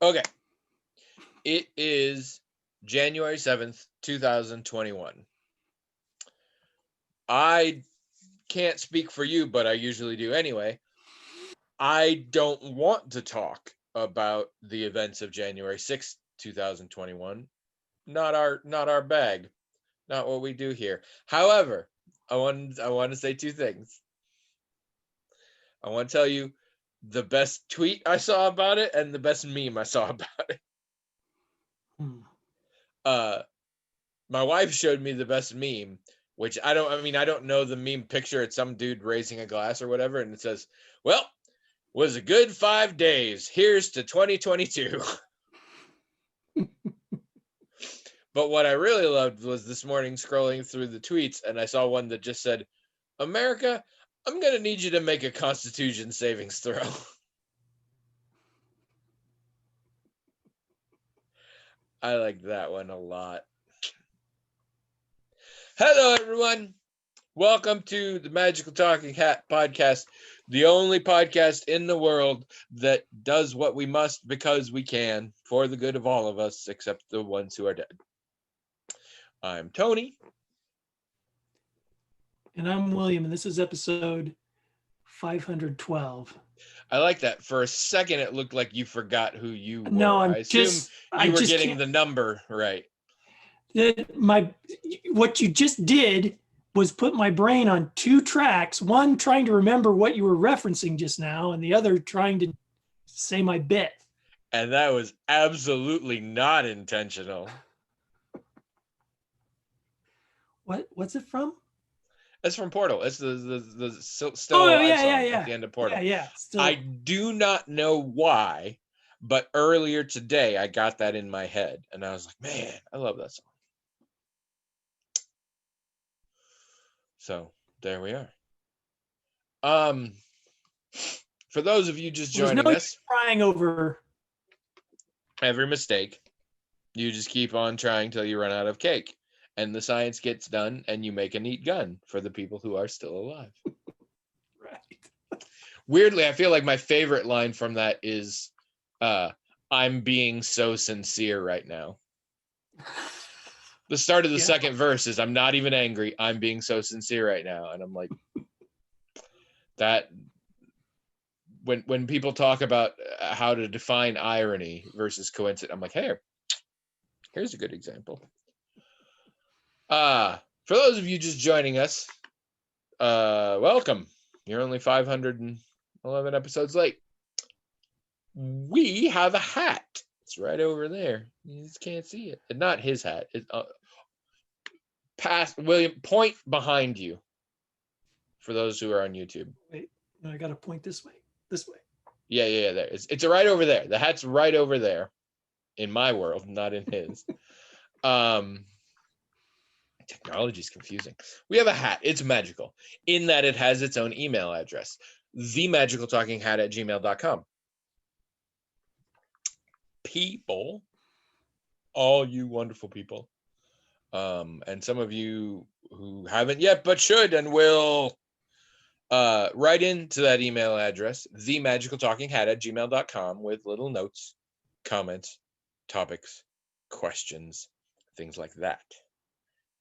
Okay. It is January 7th, 2021. I can't speak for you, but I usually do anyway. I don't want to talk about the events of January 6th, 2021. Not our bag. Not what we do here. However, I want to say two things. I want to tell you the best tweet I saw about it and the best meme I saw about it. My wife showed me the best meme, which I don't know the meme picture. It's some dude raising a glass or whatever, and it says, "Well, was a good 5 days. Here's to 2022." But what I really loved was this morning scrolling through the tweets, and I saw one that just said, "America, I'm going to need you to make a Constitution savings throw." I like that one a lot. Hello, everyone. Welcome to the Magical Talking Hat podcast, the only podcast in the world that does what we must because we can for the good of all of us, except the ones who are dead. I'm Tony. And I'm William, and this is episode 512. I like that. For a second, it looked like you forgot who you were. No, I assume you were getting the number right. What you just did was put my brain on two tracks, one trying to remember what you were referencing just now, and the other trying to say my bit. And that was absolutely not intentional. What's it from? It's from Portal. It's the Still Alive song at the end of Portal. Yeah. I do not know why, but earlier today I got that in my head, and I was like, man, I love that song. So there we are. For those of you just joining us, crying over every mistake. You just keep on trying till you run out of cake, and the science gets done, and you make a neat gun for the people who are still alive. Right. Weirdly, I feel like my favorite line from that is, "I'm being so sincere right now." The start of the second verse is, "I'm not even angry. I'm being so sincere right now," and I'm like, that. When people talk about how to define irony versus coincidence, I'm like, hey, here's a good example. For those of you just joining us, welcome. You're only 511 episodes late. We have a hat. It's right over there. You just can't see it. It's not his hat. It's past William. Point behind you. For those who are on YouTube. Wait, I got to point this way. This way. Yeah. There. It's right over there. The hat's right over there. In my world, not in his. Technology is confusing. We have a hat. It's magical in that it has its own email address, themagicaltalkinghat@gmail.com. People, all you wonderful people, and some of you who haven't yet but should and will, write into that email address, themagicaltalkinghat@gmail.com, with little notes, comments, topics, questions, things like that.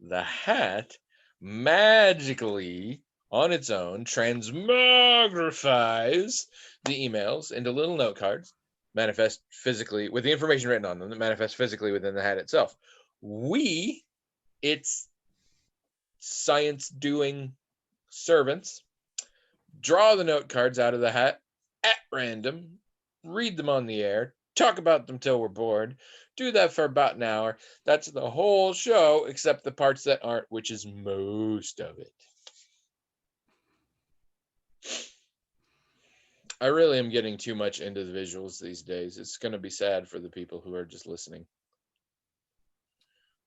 The hat magically, on its own, transmogrifies the emails into little note cards, manifest physically with the information written on them, that manifest physically within the hat itself. We, its science-doing servants, draw the note cards out of the hat at random, read them on the air, talk about them till we're bored, do that for about an hour. That's the whole show, except the parts that aren't, which is most of it. I really am getting too much into the visuals these days. It's going to be sad for the people who are just listening.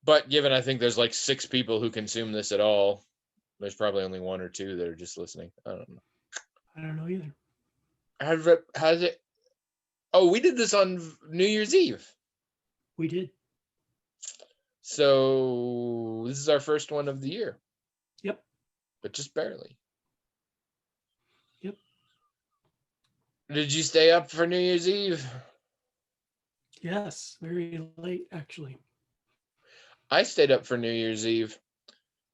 But given I think there's like 6 people who consume this at all, there's probably only 1 or 2 that are just listening. I don't know. I don't know either. Has it? Oh, we did this on New Year's Eve. We did. So this is our first one of the year. Yep. But just barely. Yep. Did you stay up for New Year's Eve? Yes, very late actually. I stayed up for New Year's Eve,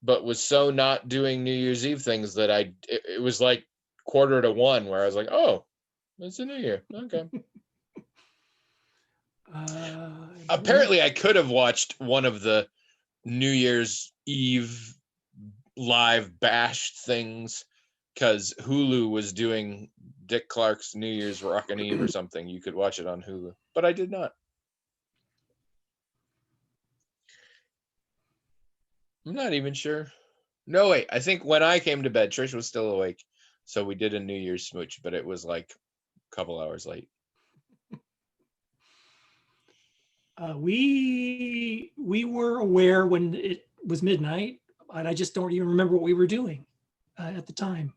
but was so not doing New Year's Eve things that it was like 1:45 where I was like, oh, it's a new year. Okay. Apparently I could have watched one of the New Year's Eve live bash things because Hulu was doing Dick Clark's New Year's Rockin' Eve or something. You could watch it on Hulu, but I did not. I'm not even sure. No, wait. I think when I came to bed, Trish was still awake. So we did a New Year's smooch, but it was like a couple hours late. We were aware when it was midnight, and I just don't even remember what we were doing at the time.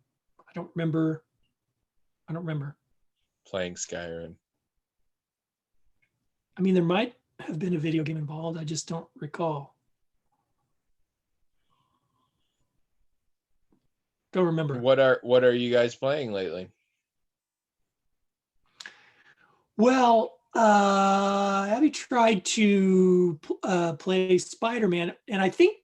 I don't remember. Playing Skyrim. I mean, there might have been a video game involved. I just don't recall. Don't remember. What are you guys playing lately? Well, Abby tried to play Spider-Man, and I think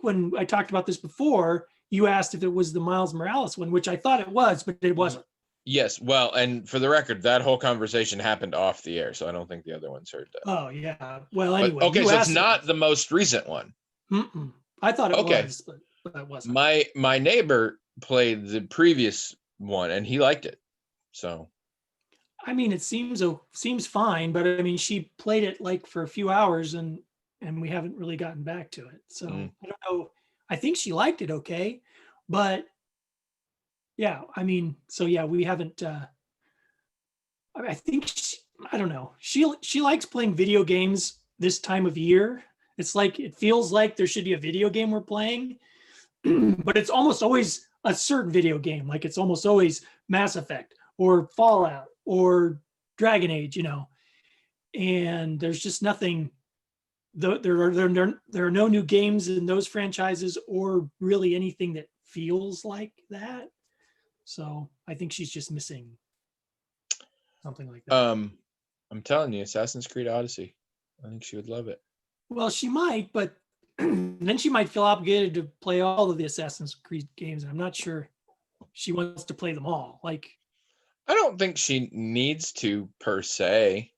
when I talked about this before, you asked if it was the Miles Morales one, which I thought it was, but it wasn't. Yes. Well, and for the record, that whole conversation happened off the air, so I don't think the other ones heard that. Oh yeah. Well, anyway. But, okay, so it's not the most recent one. I thought it Okay. was, but it wasn't. My neighbor played the previous one, and he liked it. So. I mean, it seems fine, but I mean, she played it like for a few hours, and we haven't really gotten back to it. So I don't know. I think she liked it okay, but yeah, I mean, so yeah, we haven't. I think I don't know. She likes playing video games this time of year. It's like it feels like there should be a video game we're playing, but it's almost always a certain video game. Like it's almost always Mass Effect or Fallout or Dragon Age, and there's just nothing. There are no new games in those franchises or really anything that feels like that. So I think she's just missing something like that. I'm telling you, Assassin's Creed Odyssey. I think she would love it. Well, she might, but then she might feel obligated to play all of the Assassin's Creed games, and I'm not sure she wants to play them all. Like, I don't think she needs to per se.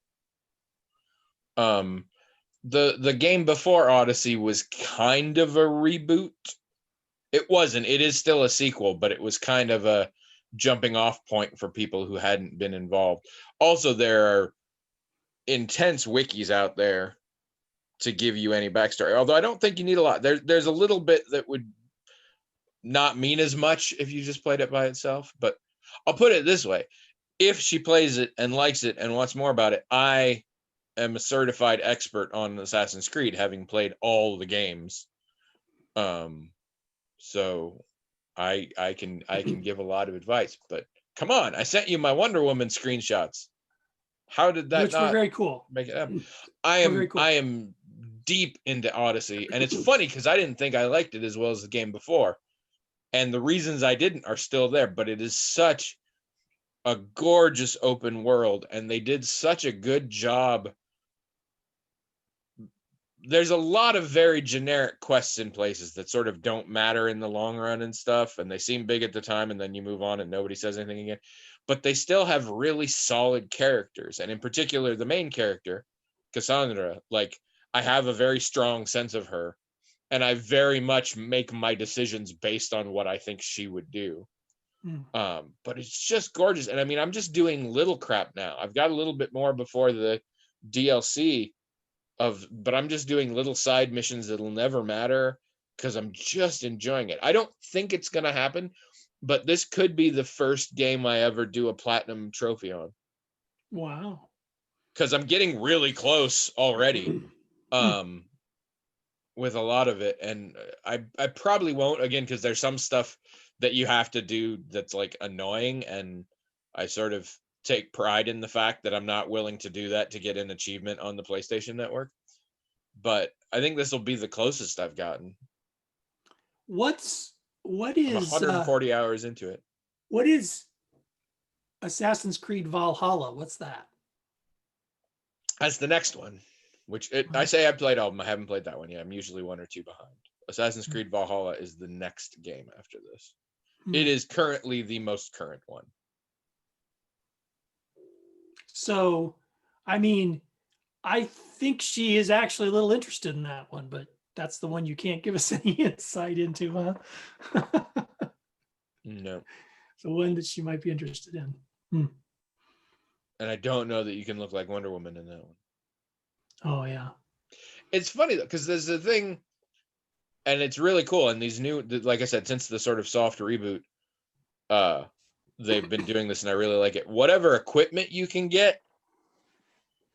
The game before Odyssey was kind of a reboot. It wasn't. It is still a sequel, but it was kind of a jumping off point for people who hadn't been involved. Also, there are intense wikis out there to give you any backstory, although I don't think you need a lot. There's a little bit that would not mean as much if you just played it by itself, but I'll put it this way. If she plays it and likes it and wants more about it, I am a certified expert on Assassin's Creed, having played all the games. So I can give a lot of advice, but come on, I sent you my Wonder Woman screenshots. How did that which were very cool. Make it happen? I am deep into Odyssey, and it's funny because I didn't think I liked it as well as the game before, and the reasons I didn't are still there. But it is such a gorgeous open world, and they did such a good job. There's a lot of very generic quests in places that sort of don't matter in the long run and stuff, and they seem big at the time, and then you move on and nobody says anything again. But they still have really solid characters, and in particular, the main character, Cassandra. Like, I have a very strong sense of her, and I very much make my decisions based on what I think she would do. But it's just gorgeous, and I mean, I'm just doing little crap now. I've got a little bit more before the DLC but I'm just doing little side missions that'll never matter because I'm just enjoying it. I don't think it's gonna happen, but this could be the first game I ever do a platinum trophy on. Wow. Because I'm getting really close already with a lot of it. And I probably won't, again, because there's some stuff that you have to do that's like annoying, and I sort of take pride in the fact that I'm not willing to do that to get an achievement on the PlayStation Network. But I think this will be the closest I've gotten. What is I'm 140 hours into it. What is Assassin's Creed Valhalla? What's that? That's the next one, I say I played all of them. I haven't played that one yet. I'm usually 1 or 2 behind. Assassin's Creed Valhalla is the next game after this. It is currently the most current one. So, I mean, I think she is actually a little interested in that one, but that's the one you can't give us any insight into, huh? No. The one that she might be interested in. And I don't know that you can look like Wonder Woman in that one. Oh, yeah. It's funny though, because there's a thing, and it's really cool. And these new, like I said, since the sort of soft reboot, they've been doing this, and I really like it. Whatever equipment you can get,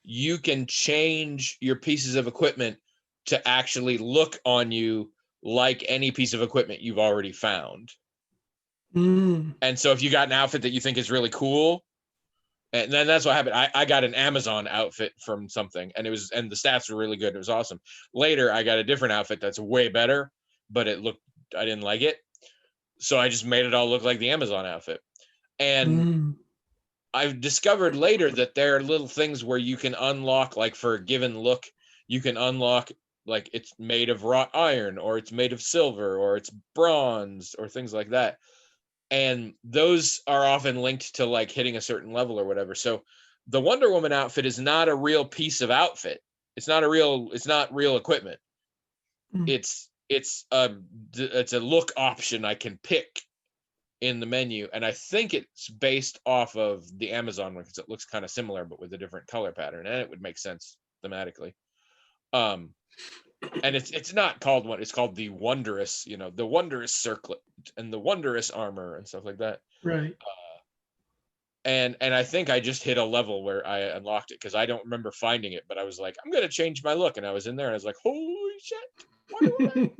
you can change your pieces of equipment to actually look on you like any piece of equipment you've already found. And so if you got an outfit that you think is really cool, and then that's what happened. I got an Amazon outfit from something, and the stats were really good. It was awesome. Later, I got a different outfit that's way better, but I didn't like it. So I just made it all look like the Amazon outfit. And I've discovered later that there are little things where you can unlock, like for a given look, you can unlock like it's made of wrought iron, or it's made of silver, or it's bronze, or things like that. And those are often linked to like hitting a certain level or whatever. So the Wonder Woman outfit is not a real piece of outfit. It's not real equipment. It's a look option I can pick in the menu, and I think it's based off of the Amazon one because it looks kind of similar but with a different color pattern, and it would make sense thematically. And it's not called one, it's called the Wondrous, the Wondrous Circlet and the Wondrous Armor and stuff like that. Right. And I think I just hit a level where I unlocked it because I don't remember finding it, but I was like, I'm gonna change my look, and I was in there and I was like, holy shit,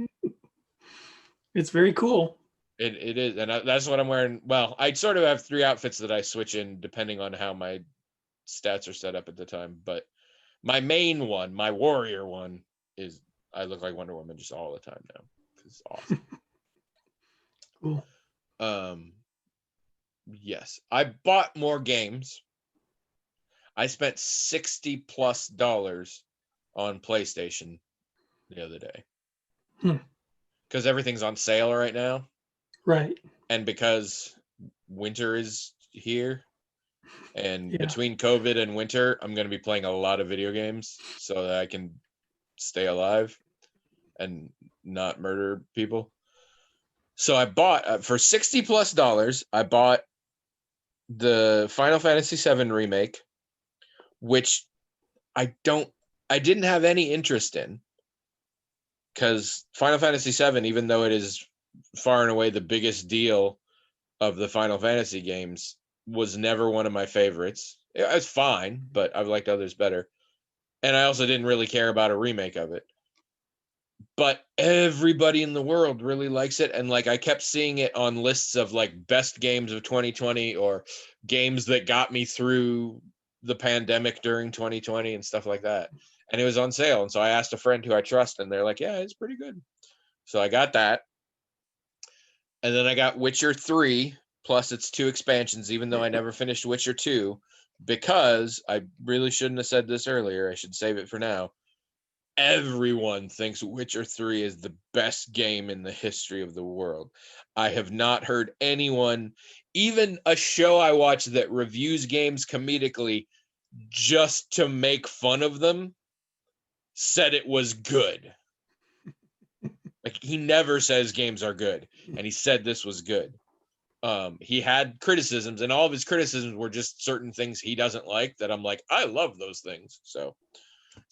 It's very cool. It is, and that's what I'm wearing. Well, I sort of have 3 outfits that I switch in depending on how my stats are set up at the time. But my main one, my warrior one, is I look like Wonder Woman just all the time now. It's awesome. Cool. Yes, I bought more games. I spent $60+ on PlayStation the other day because everything's on sale right now. Right. And because winter is here, and Yeah. between COVID and winter, I'm going to be playing a lot of video games so that I can stay alive and not murder people. So I bought for $60+. I bought the Final Fantasy VII remake, which I didn't have any interest in, because Final Fantasy VII, even though it is far and away the biggest deal of the Final Fantasy games, was never one of my favorites. It was fine, but I've liked others better. And I also didn't really care about a remake of it. But everybody in the world really likes it. And like I kept seeing it on lists of like best games of 2020 or games that got me through the pandemic during 2020 and stuff like that. And it was on sale. And so I asked a friend who I trust, and they're like, yeah, it's pretty good. So I got that. And then I got Witcher 3, plus its 2 expansions, even though I never finished Witcher 2, because I really shouldn't have said this earlier. I should save it for now. Everyone thinks Witcher 3 is the best game in the history of the world. I have not heard anyone, even a show I watch that reviews games comedically just to make fun of them, said it was good. Like, he never says games are good, and he said this was good. He had criticisms, and all of his criticisms were just certain things he doesn't like that I'm like, I love those things. So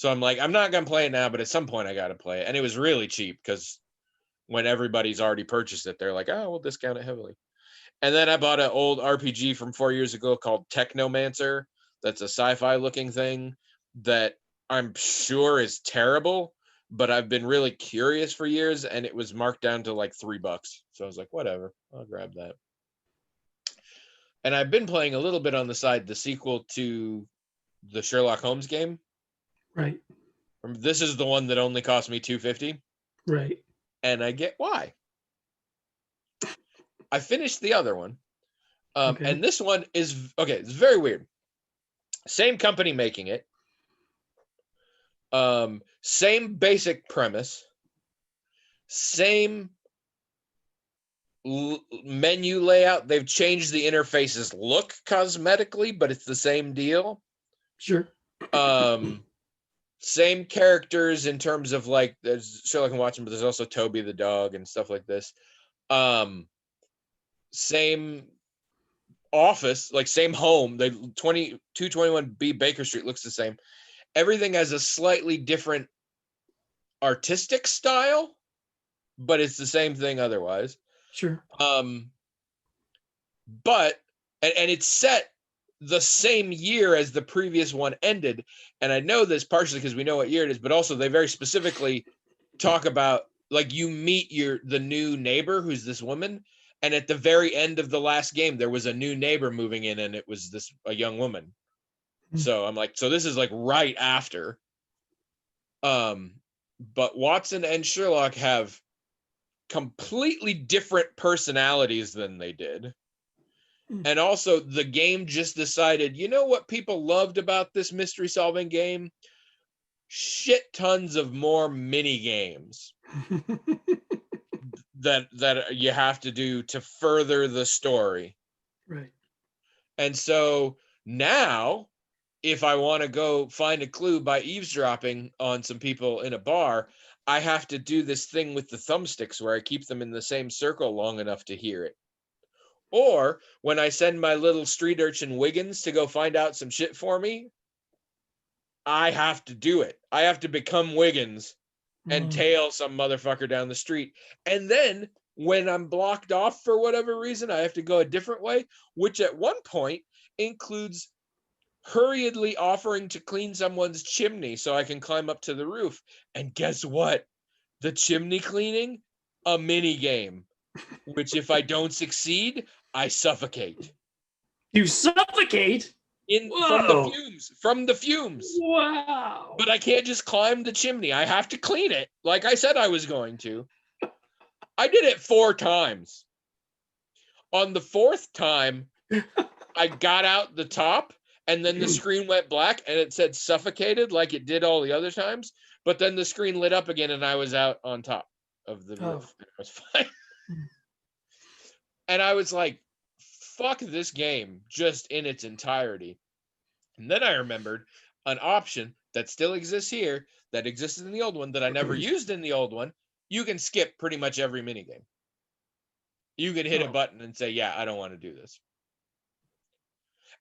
I'm like, I'm not gonna play it now, but at some point I gotta play it. And it was really cheap because when everybody's already purchased it, they're like, oh, we'll discount it heavily. And then I bought an old RPG from 4 years ago called Technomancer. That's a sci-fi looking thing that I'm sure is terrible, but I've been really curious for years, and it was marked down to like $3. So I was like, whatever, I'll grab that. And I've been playing a little bit on the side the sequel to the Sherlock Holmes game. Right. This is the one that only cost me $250. Right. And I get why. I finished the other one. Okay. And this one is, okay, it's very weird. Same company making it. Same basic premise, same menu layout. They've changed the interfaces look cosmetically, but it's the same deal. Sure. Same characters in terms of like there's Sherlock and Watson, but there's also Toby the dog and stuff like this. Same office, like same home. The 221B Baker Street looks the same. Everything has a slightly different artistic style, but it's the same thing otherwise. Sure. But and it's set the same year as the previous one ended. And I know this partially because we know what year it is, but also they very specifically talk about like you meet the new neighbor who's this woman, and at the very end of the last game there was a new neighbor moving in and it was a young woman. So I'm like, so this is like right after. But Watson and Sherlock have completely different personalities than they did. And also the game just decided, you know what people loved about this mystery solving game? Shit tons of more mini games that you have to do to further the story. Right. And so now if I want to go find a clue by eavesdropping on some people in a bar, I have to do this thing with the thumbsticks where I keep them in the same circle long enough to hear it. Or when I send my little street urchin Wiggins to go find out some shit for me, I have to do it. I have to become Wiggins and tail some motherfucker down the street. And then when I'm blocked off for whatever reason, I have to go a different way, which at one point includes hurriedly offering to clean someone's chimney so I can climb up to the roof. And guess what? The chimney cleaning, a mini game, which if I don't succeed, I suffocate. You suffocate? From the fumes. Wow. But I can't just climb the chimney. I have to clean it like I said I was going to. I did it 4 times. On the 4th time, I got out the top and then the screen went black and it said suffocated like it did all the other times. But then the screen lit up again and I was out on top of the roof. It was fine. And I was like, fuck this game just in its entirety. And then I remembered an option that still exists here, that existed in the old one, that I never used in the old one. You can skip pretty much every minigame. You can hit a button and say, yeah, I don't want to do this.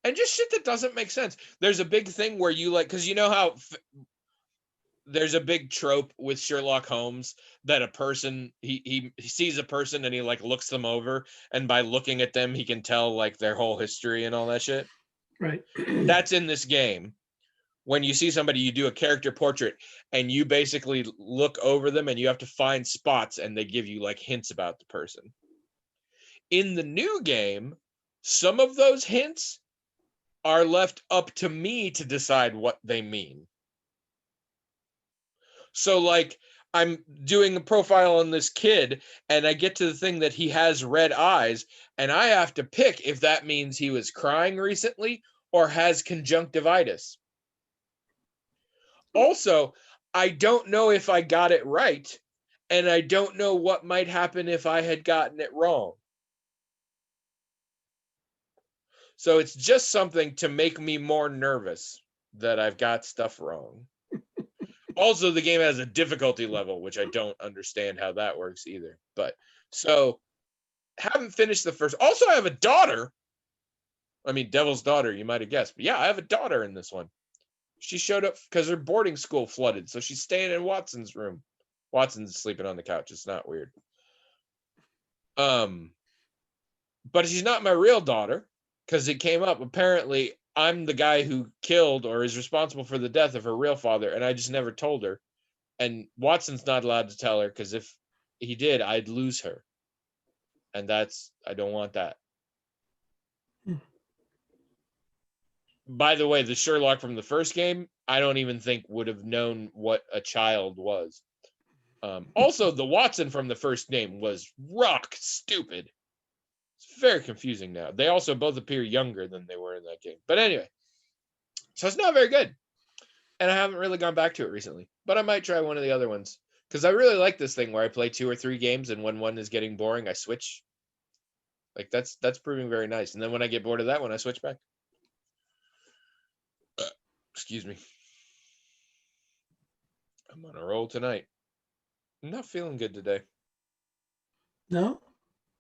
And just shit that doesn't make sense. There's a big thing where you like, because you know how there's a big trope with Sherlock Holmes that a person, he sees a person and he like looks them over. And by looking at them, he can tell like their whole history and all that shit. Right. That's in this game. When you see somebody, you do a character portrait and you basically look over them and you have to find spots and they give you like hints about the person. In the new game, some of those hints are left up to me to decide what they mean. So like I'm doing a profile on this kid and I get to the thing that he has red eyes and I have to pick if that means he was crying recently or has conjunctivitis. Also, I don't know if I got it right, and I don't know what might happen if I had gotten it wrong. So it's just something to make me more nervous that I've got stuff wrong. Also, the game has a difficulty level, which I don't understand how that works either. But so haven't finished the first. Also, I have a daughter. I mean, Devil's daughter, you might have guessed. But yeah, I have a daughter in this one. She showed up because her boarding school flooded, so she's staying in Watson's room. Watson's sleeping on the couch. It's not weird. But she's not my real daughter because it came up. Apparently, I'm the guy who killed or is responsible for the death of her real father, and I just never told her. And Watson's not allowed to tell her because if he did, I'd lose her. And I don't want that. By the way, the Sherlock from the first game, I don't even think would have known what a child was. Also, the Watson from the first game was rock stupid. It's very confusing now. They also both appear younger than they were in that game. But anyway, so it's not very good. and I haven't really gone back to it recently. But I might try one of the other ones because I really like this thing where I play 2 or 3 games, and when one is getting boring, I switch. Like that's proving very nice. And then when I get bored of that one, I switch back. Excuse me. I'm on a roll tonight. I'm not feeling good today. No,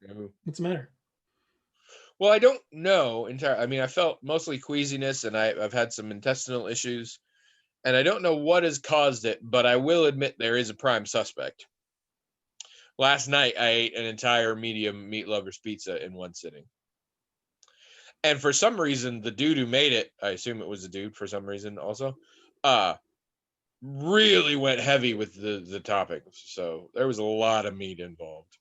No. what's the matter? Well, I don't know entirely. I mean, I felt mostly queasiness, and I've had some intestinal issues, and I don't know what has caused it, but I will admit there is a prime suspect. Last night, I ate an entire medium meat lovers pizza in one sitting. And for some reason, the dude who made it, I assume it was a dude for some reason also, really went heavy with the toppings. So there was a lot of meat involved.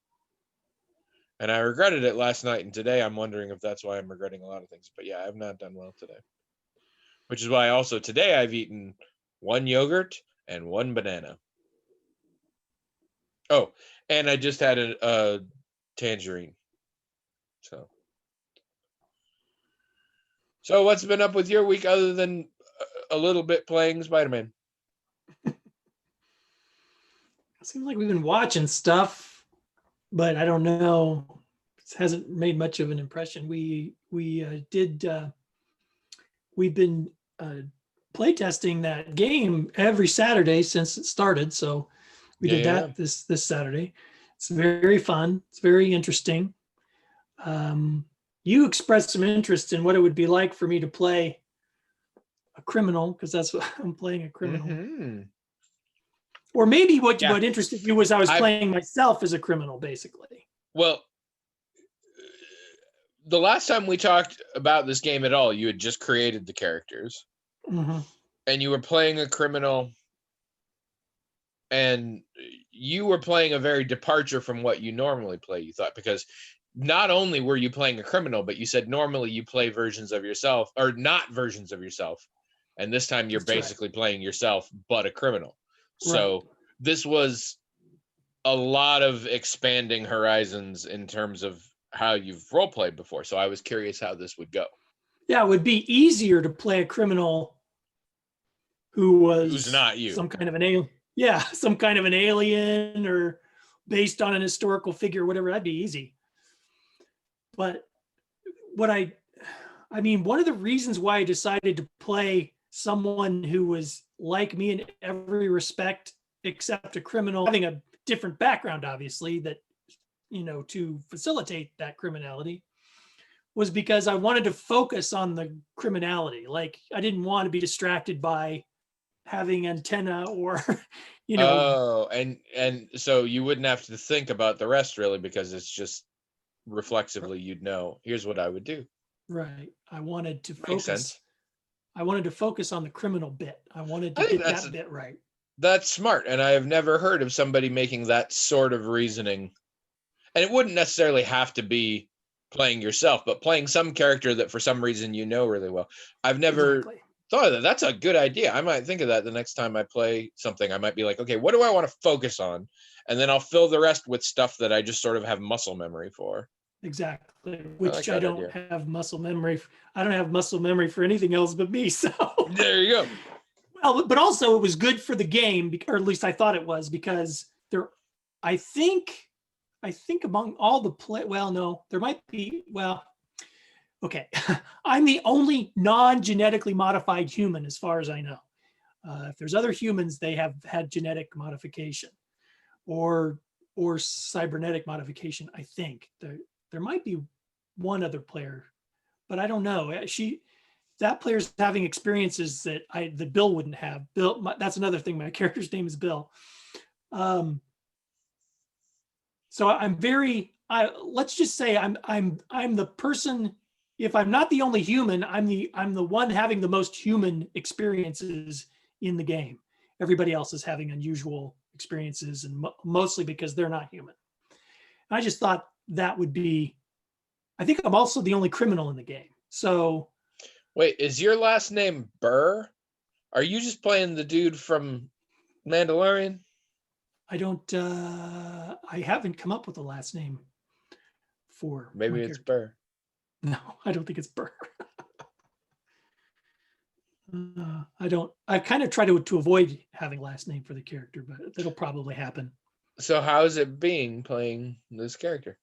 And I regretted it last night, and today I'm wondering if that's why I'm regretting a lot of things. But yeah, I've not done well today. Which is why also today I've eaten 1 yogurt and 1 banana. Oh, and I just had a tangerine. So what's been up with your week other than a little bit playing Spider-Man? It seems like we've been watching stuff, but I don't know. It hasn't made much of an impression. We've been playtesting that game every Saturday since it started. So we did Yeah. that this Saturday. It's very fun. It's very interesting. You expressed some interest in what it would be like for me to play a criminal, because that's what I'm playing, a criminal. Mm-hmm. Or maybe what Yeah. interested you was I was playing myself as a criminal, basically. Well, the last time we talked about this game at all, you had just created the characters. Mm-hmm. And you were playing a criminal, and you were playing a very departure from what you normally play, you thought, because not only were you playing a criminal, but you said normally you play versions of yourself, or not versions of yourself. And this time you're basically playing yourself, but a criminal. So this was a lot of expanding horizons in terms of how you've role played before. So I was curious how this would go. Yeah, it would be easier to play a criminal who's not you. Some kind of an alien. Yeah, some kind of an alien or based on an historical figure, whatever. That'd be easy. But what I mean, one of the reasons why I decided to play someone who was like me in every respect, except a criminal, having a different background, obviously, that, to facilitate that criminality, was because I wanted to focus on the criminality. Like, I didn't want to be distracted by having antenna or, Oh, and so you wouldn't have to think about the rest really, because it's just reflexively you'd know, here's what I would do. Right. I wanted to Makes focus. sense. I wanted to focus on the criminal bit. I wanted to get that bit right. That's smart. And I have never heard of somebody making that sort of reasoning. And it wouldn't necessarily have to be playing yourself, but playing some character that for some reason you know really well. I've never thought of that. That's a good idea. I might think of that the next time I play something. I might be like, okay, what do I want to focus on? And then I'll fill the rest with stuff that I just sort of have muscle memory for. Exactly. Which I don't have muscle memory. I don't have muscle memory for anything else but me. So there you go. Well, but also it was good for the game, or at least I thought it was, because I think among all the there might be, okay. I'm the only non-genetically modified human as far as I know. If there's other humans, they have had genetic modification or cybernetic modification. I think there might be one other player, but I don't know. That player's having experiences that Bill wouldn't have. Bill, that's another thing. My character's name is Bill. So I'm let's just say I'm the person. If I'm not the only human, I'm the one having the most human experiences in the game. Everybody else is having unusual experiences, and mostly because they're not human. I just thought that would be. I think I'm also the only criminal in the game. So. Wait, is your last name Burr? Are you just playing the dude from Mandalorian? I don't. I haven't come up with a last name for. Maybe it's Burr. No, I don't think it's Burr. I kind of try to avoid having a last name for the character, but that'll probably happen. So how's it being playing this character?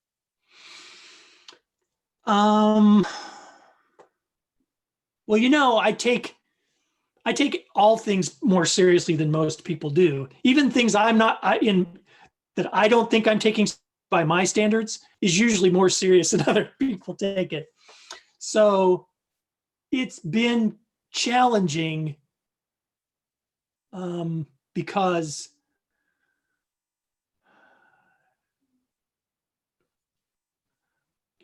Um, well, I take all things more seriously than most people do. Even things I'm not in that I don't think I'm taking by my standards is usually more serious than other people take it. So it's been challenging because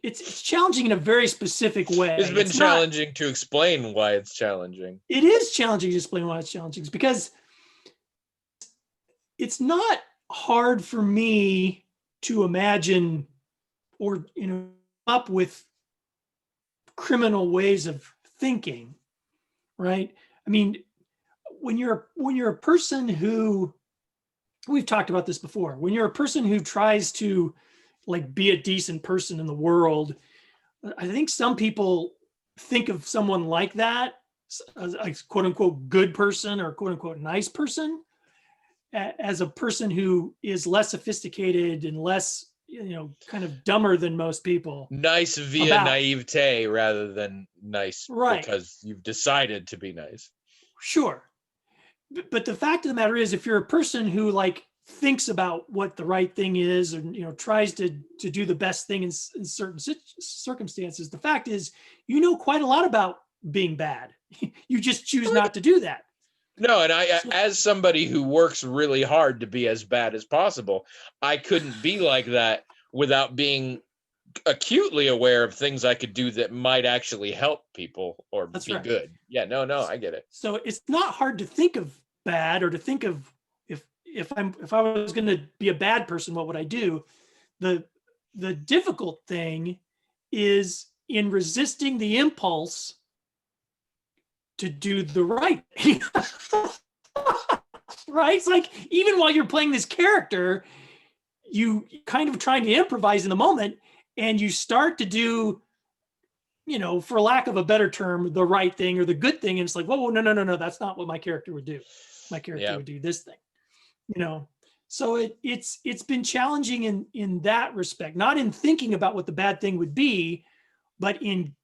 it's challenging in a very specific way. It's been challenging to explain why it's challenging. It is challenging to explain why it's challenging because it's not hard for me to imagine or up with criminal ways of thinking, right? I mean, when you're a person who, we've talked about this before, when you're a person who tries to like be a decent person in the world, I think some people think of someone like that as a quote unquote good person or quote unquote nice person as a person who is less sophisticated and less, kind of dumber than most people. Nice via naivete rather than nice because you've decided to be nice. Sure. But the fact of the matter is, if you're a person who like thinks about what the right thing is and tries to do the best thing in certain circumstances, the fact is quite a lot about being bad. You just choose not to do that. No, and as somebody who works really hard to be as bad as possible, I couldn't be like that without being acutely aware of things I could do that might actually help people or be good. Yeah, no, I get it. So it's not hard to think of bad or to think of if I was going to be a bad person, what would I do? The difficult thing is in resisting the impulse to do the right thing. Right? It's like, even while you're playing this character, you kind of trying to improvise in the moment and you start to do, for lack of a better term, the right thing or the good thing. And it's like, whoa, no, that's not what my character would do. My character would do this thing, So it's been challenging in that respect, not in thinking about what the bad thing would be, but in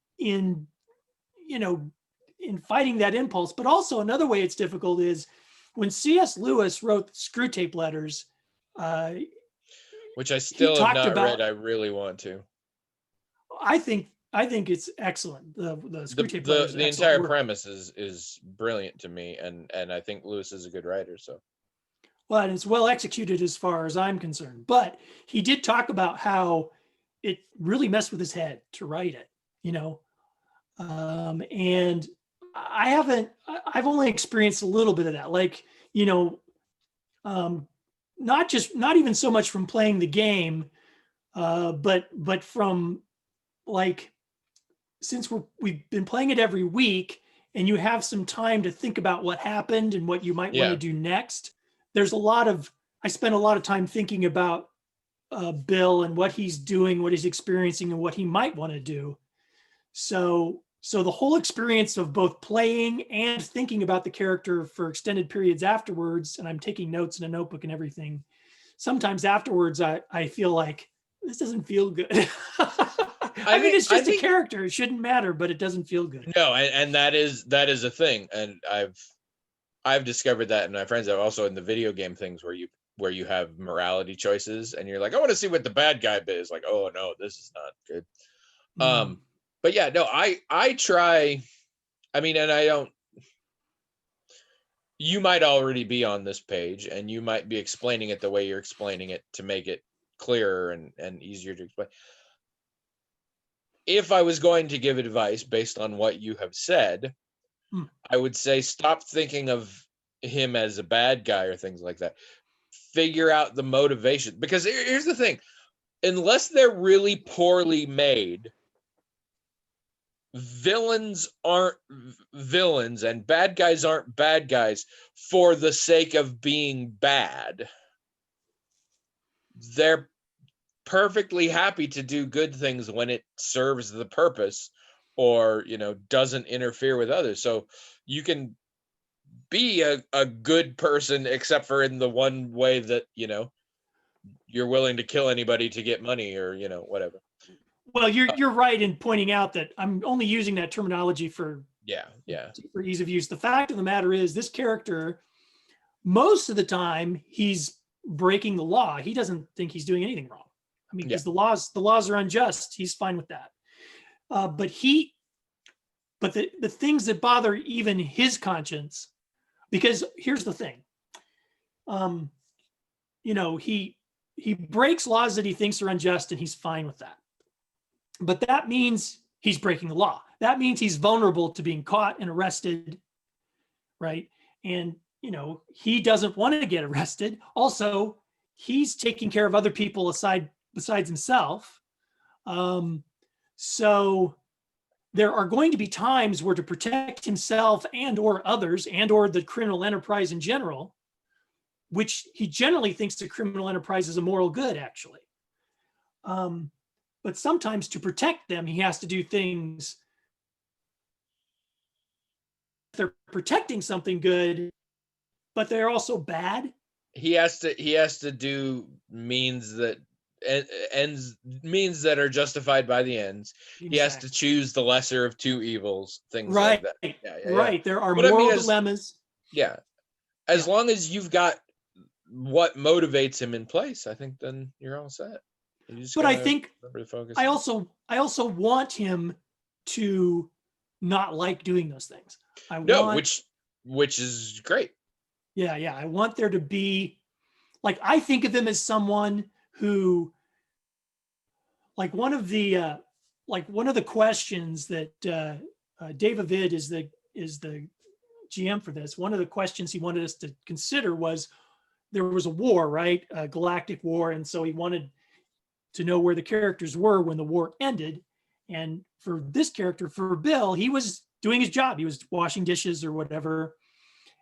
fighting that impulse. But also another way it's difficult is when C.S. Lewis wrote Screwtape Letters, which I still have not read. I really want to. I think it's excellent. The Screwtape Letters. The entire premise is brilliant to me, and I think Lewis is a good writer. So. Well, and it's well executed as far as I'm concerned. But he did talk about how it really messed with his head to write it, and I've only experienced a little bit of that. Like, not even so much from playing the game, but from like, since we've been playing it every week and you have some time to think about what happened and what you might want to do next. I spent a lot of time thinking about Bill and what he's doing, what he's experiencing, and what he might want to do. So the whole experience of both playing and thinking about the character for extended periods afterwards, and I'm taking notes in a notebook and everything. Sometimes afterwards, I feel like this doesn't feel good. I mean, it's just a character. It shouldn't matter, but it doesn't feel good. No, and that is a thing. And I've discovered that in my friends. I've also in the video game things where you have morality choices and you're like, I want to see what the bad guy is. Like, oh no, this is not good. But yeah, no, I try. I mean, and I don't. You might already be on this page and you might be explaining it the way you're explaining it to make it clearer and easier to explain. If I was going to give advice based on what you have said, I would say stop thinking of him as a bad guy or things like that. Figure out the motivation, because here's the thing. Unless they're really poorly made, villains aren't villains and bad guys aren't bad guys for the sake of being bad. They're perfectly happy to do good things when it serves the purpose or, doesn't interfere with others. So you can be a good person, except for in the one way that, you're willing to kill anybody to get money, or, whatever. Well, you're right in pointing out that I'm only using that terminology for Yeah. ease of use. The fact of the matter is, this character, most of the time, he's breaking the law. He doesn't think he's doing anything wrong. I mean, because the laws are unjust. He's fine with that. But the things that bother even his conscience, because here's the thing, he breaks laws that he thinks are unjust, and he's fine with that. But that means he's breaking the law. That means he's vulnerable to being caught and arrested, right? And he doesn't want to get arrested. Also, he's taking care of other people besides himself. So there are going to be times where, to protect himself and or others and or the criminal enterprise in general, which he generally thinks the criminal enterprise is a moral good, actually. But sometimes, to protect them, he has to do things. They're protecting something good, but they're also bad. He has to do means that are justified by the ends. Exactly. He has to choose the lesser of two evils, things like that. Right. There are moral dilemmas. As long as you've got what motivates him in place, I think then you're all set. But I think I also want him to not like doing those things. Which is great. Yeah. I want there to be, like, I think of him as someone who, like, one of the questions that Dave Avid is the GM for this. One of the questions he wanted us to consider was, there was a war, right? A galactic war. And so he wanted to know where the characters were when the war ended. And for this character, for Bill, he was doing his job. He was washing dishes or whatever.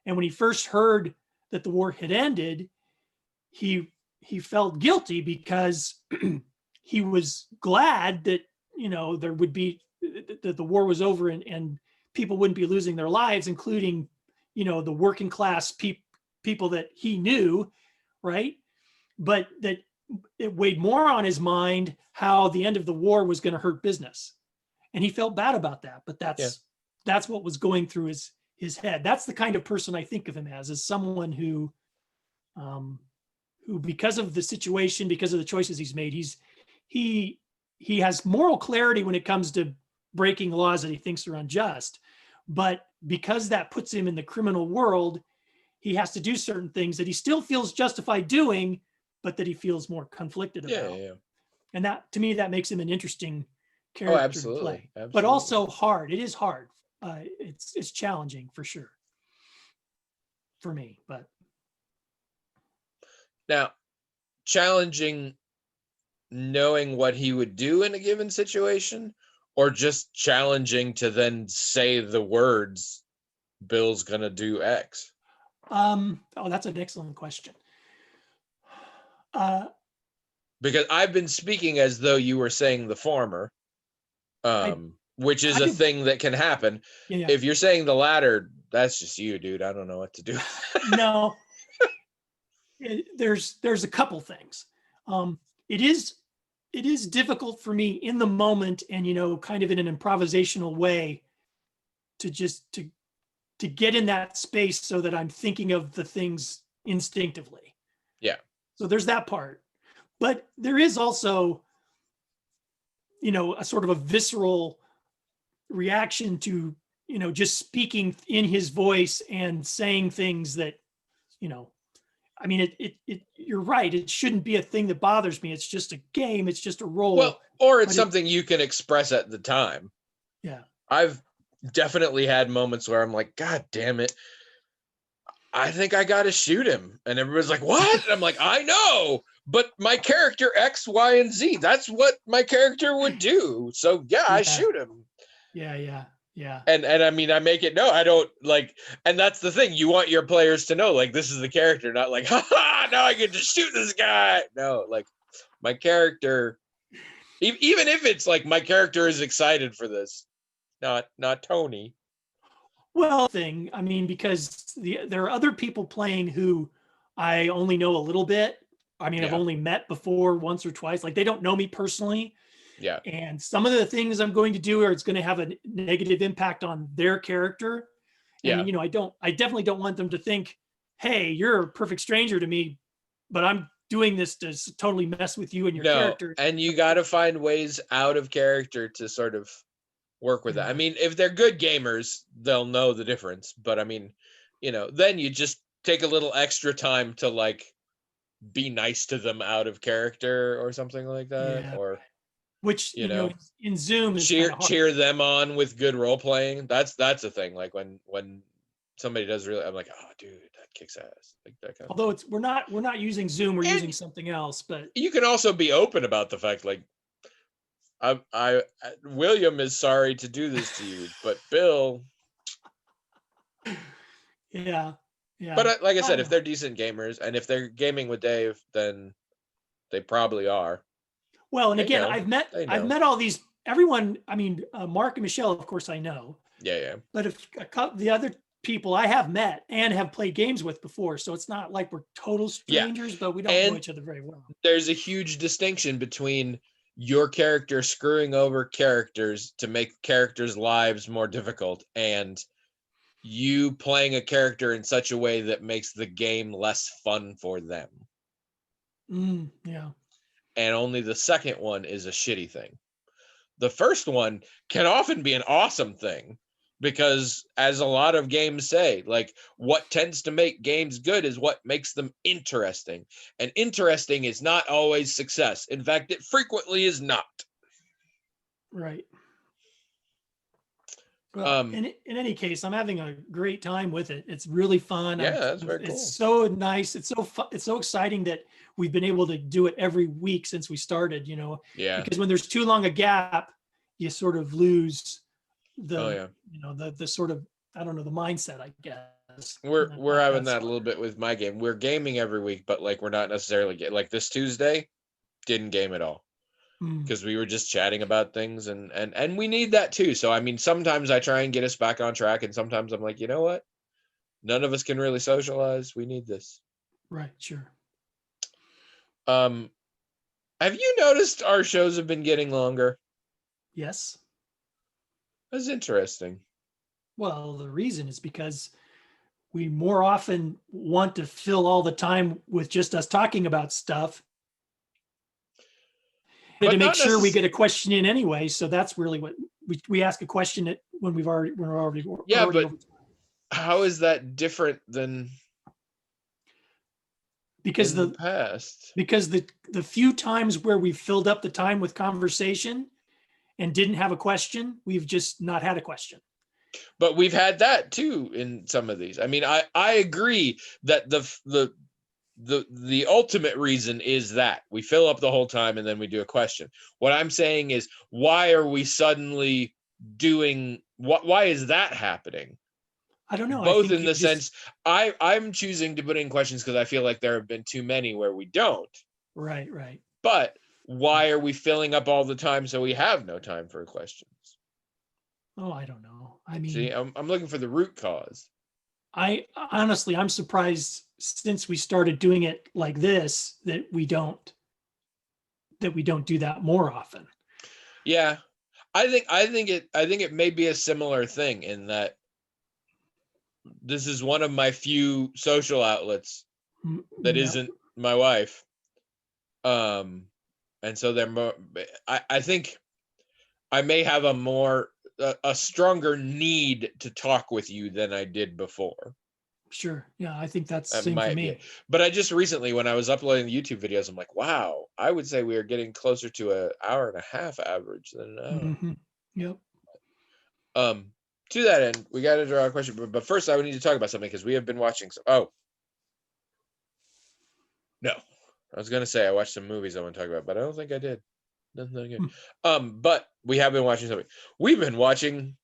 And when he first heard that the war had ended, he felt guilty, because he was glad that, there would be, that the war was over, and people wouldn't be losing their lives, including, the working class people that he knew, right? But that it weighed more on his mind how the end of the war was going to hurt business. And he felt bad about that, but that's what was going through his head. That's the kind of person I think of him as someone who, because of the situation, because of the choices he's made, he has moral clarity when it comes to breaking laws that he thinks are unjust. But because that puts him in the criminal world, he has to do certain things that he still feels justified doing, but that he feels more conflicted about. Yeah. And that, to me, that makes him an interesting character to play. Absolutely. But also hard. It is hard. It's challenging for sure for me. But now, challenging knowing what he would do in a given situation, or just challenging to then say the words, Bill's gonna do X? That's an excellent question. Because I've been speaking as though you were saying the former, which is a thing that can happen. Yeah. If you're saying the latter, that's just you, dude. I don't know what to do. No, there's a couple things. It is difficult for me in the moment, and kind of in an improvisational way, to just to get in that space so that I'm thinking of the things instinctively. Yeah. So there's that part. But there is also, a sort of a visceral reaction to, just speaking in his voice and saying things that, I mean, you're right. It shouldn't be a thing that bothers me. It's just a game. It's just a role. Well, or it's something you can express at the time. Yeah. I've definitely had moments where I'm like, God damn it, I think I got to shoot him. And everybody's like, what? And I'm like, I know, but my character X, Y, and Z, that's what my character would do. So yeah, I shoot him. Yeah. And I mean, I make it, no, I don't like, and that's the thing. You want your players to know, like, this is the character, not like, ha, now I get to shoot this guy. No, like, my character, even if it's like my character is excited for this, not Tony. Well, I mean, because there are other people playing who I only know a little bit. I mean, I've Yeah. only met before once or twice. Like they don't know me personally. Yeah. And some of the things I'm going to do are it's going to have a negative impact on their character. And Yeah. I definitely don't want them to think, hey, you're a perfect stranger to me, but I'm doing this to totally mess with you and your No, character. and you got to find ways out of character to sort of work with that. I Yeah. mean, if they're good gamers, they'll know the difference. But I mean, then you just take a little extra time to like be nice to them out of character or something like that, Yeah. or Which, you know, in Zoom is kind cheer of hard. cheer them on with good role playing. That's a thing. Like when somebody does really, I'm like, oh, dude, that kicks ass, like that kind of Although thing. we're not using Zoom, we're using And something else, but you can also be open about the fact, like, William is sorry to do this to you, but Bill. yeah. But Yeah. like I I said, don't if know. they're decent gamers and if they're gaming with Dave, then they probably are. Well, and They again, know. They I've know. met all these everyone. I mean, Mark and Michelle, of course, I know, Yeah, yeah, but if the other people I have met and have played games with before, so it's not like we're total yeah. strangers, but we don't know And each other very well. there's a huge distinction between your character screwing over characters to make characters' lives more difficult and you playing a character in such a way that makes the game less fun for them. Yeah. And only the second one is a shitty thing. The first one can often be an awesome thing because, as a lot of games say, like, what tends to make games good is what makes them interesting. And interesting is not always success. In fact, it frequently is not. Right. Well, Um, in any case, I'm having a great time with it. It's really fun. yeah, that's very It's cool. so nice. It's so fun. It's so exciting that we've been able to do it every week since we started. Yeah. Because when there's too long a gap, you sort of lose Oh the yeah. the sort of, I don't know, the mindset, I guess. We're Not having that that a smart. little bit with my game. We're gaming every week, but like we're not necessarily like this Tuesday didn't game at all Mm, because we were just chatting about things and we need that too. So I mean, sometimes I try and get us back on track, and sometimes I'm like, you know what? None of us can really socialize. We need this. right. Sure. Um, have you noticed our shows have been getting longer? Yes. That's interesting. Well, the reason is because we more often want to fill all the time with just us talking about stuff to But make not sure we necessarily. get a question in anyway. So that's really what we ask a question when we're Yeah, already but over, how is that different than because in the the past? because the few times where we filled up the time with conversation and didn't have a question, we've just not had a question. But we've had that too in some of these. I mean, I agree that the ultimate reason is that we fill up the whole time and then we do a question. What I'm saying is, why are we suddenly doing what? Why is that happening? I don't know. I Both think in it the just sense I'm choosing to put in questions because I feel like there have been too many where we don't. right, right. But why are we filling up all the time so we have no time for questions? Oh, I don't know. I See, mean, I'm looking for the root cause. I honestly, I'm surprised since we started doing it like this that we don't do that more often. Yeah, I think it may be a similar thing in that this is one of my few social outlets that Yeah, isn't my wife. Um, and so they're more. I think I may have a stronger need to talk with you than I did before. sure. Yeah, I think that's the That same for might be me. it. But I just recently, when I was uploading the YouTube videos, I'm like, wow, I would say we are getting closer to an hour and a half average than an hour. Yep. Um, to that end, we got to draw a question, but first I would need to talk about something because we have been watching. Oh no, I was gonna say I watched some movies I want to talk about, but I don't think I did. Nothing again. But we have been watching something. We've been watching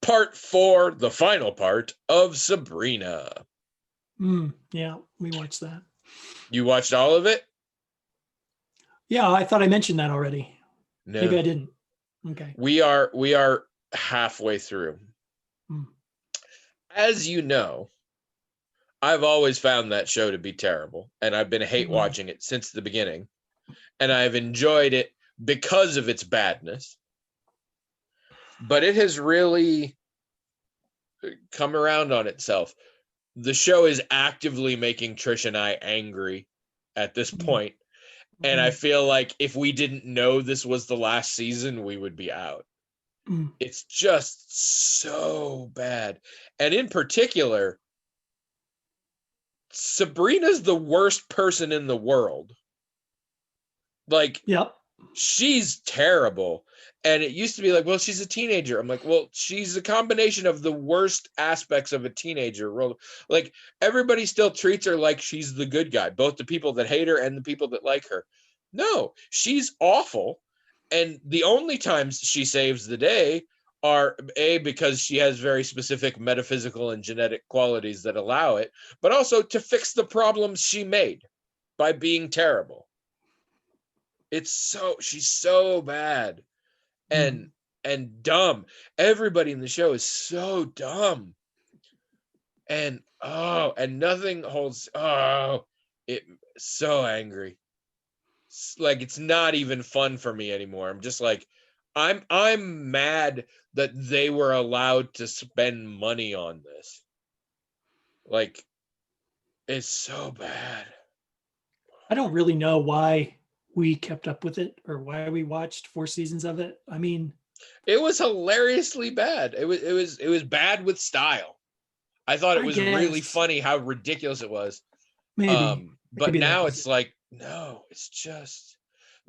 part 4, the final part of Sabrina. Yeah, we watched that. You watched all of it? Yeah, I thought I mentioned that already. Maybe No. I didn't. Okay. We are halfway through. Mm. As you know, I've always found that show to be terrible, and I've been hate Mhm. watching it since the beginning, and I've enjoyed it because of its badness. But it has really come around on itself. The show is actively making Trish and I angry at this point, and I Mhm. feel like if we didn't know this was the last season, we would be out. Mhm. It's just so bad. And in particular, Sabrina's the worst person in the world. Like, Yep. she's terrible. And it used to be like, well, she's a teenager. I'm like, well, she's a combination of the worst aspects of a teenager. Like, everybody still treats her like she's the good guy, both the people that hate her and the people that like her. No, she's awful. And the only times she saves the day are because she has very specific metaphysical and genetic qualities that allow it, but also to fix the problems she made by being terrible. She's so bad and Mhm. dumb. Everybody in the show is so dumb. And nothing holds it so angry. Like, it's not even fun for me anymore. I'm just like, I'm mad that they were allowed to spend money on this. Like, it's so bad. I don't really know why we kept up with it or why we watched 4 seasons of it. I mean, It was hilariously bad. It was bad with style. I thought it I was really guess funny how ridiculous it was. maybe But maybe that now was it's it. like, no, it's just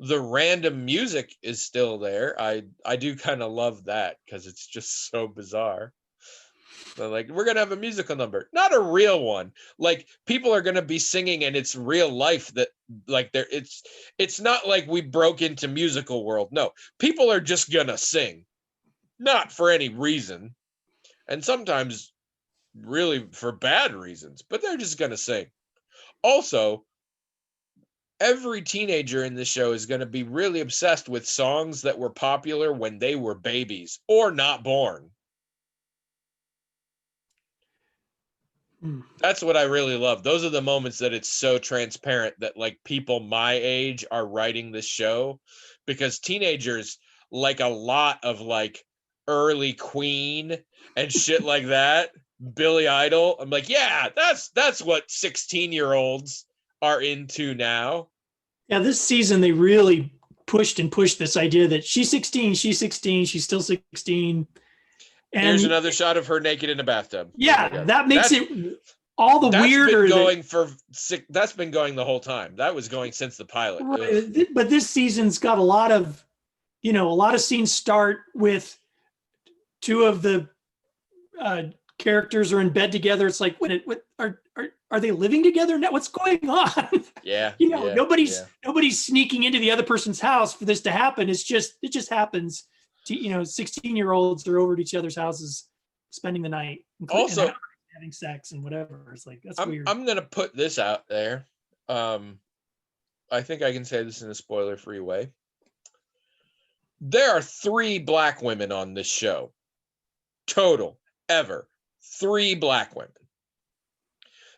the random music is still there. I do kind of love that because it's just so bizarre. They're like, we're gonna have a musical number, not a real one. Like, people are gonna be singing, and it's real life. That, like, there, it's not like we broke into musical world. No, people are just gonna sing, not for any reason, and sometimes really for bad reasons, but they're just gonna sing. Also, every teenager in this show is going to be really obsessed with songs that were popular when they were babies or not born. Hmm. That's what I really love. Those are the moments that it's so transparent that, like, people my age are writing this show, because teenagers like a lot of, like, early Queen and shit like that. Billy Idol. I'm like, yeah, that's what 16-year-olds are into now. Yeah, this season they really pushed and pushed this idea that she's 16, she's still 16. Here's And another shot of her naked in a bathtub. There you yeah, go. that makes That's it all the that's been weirder that going for that's been going the whole time. That was going since the pilot. Ugh. right. But this season's got a lot of, a lot of scenes start with two of the uh, characters are in bed together. It's like, what are they living together now? What's going on? Yeah, yeah, nobody's yeah. sneaking into the other person's house for this to happen. It just happens. 16-year-olds are over at each other's houses, spending the night and Also, having sex and whatever. It's like that's I'm weird. I'm gonna put this out there. I think I can say this in a spoiler-free way. There are 3 black women on this show. Total, ever. 3 black women.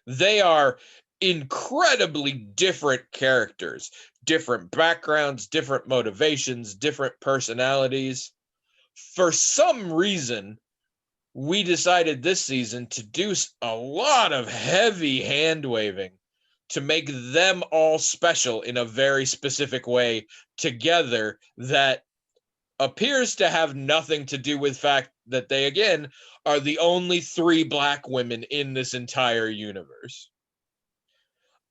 They are incredibly different characters, different backgrounds, different motivations, different personalities. For some reason, we decided this season to do a lot of heavy hand waving to make them all special in a very specific way together, that appears to have nothing to do with the fact that they, again, are the only 3 black women in this entire universe.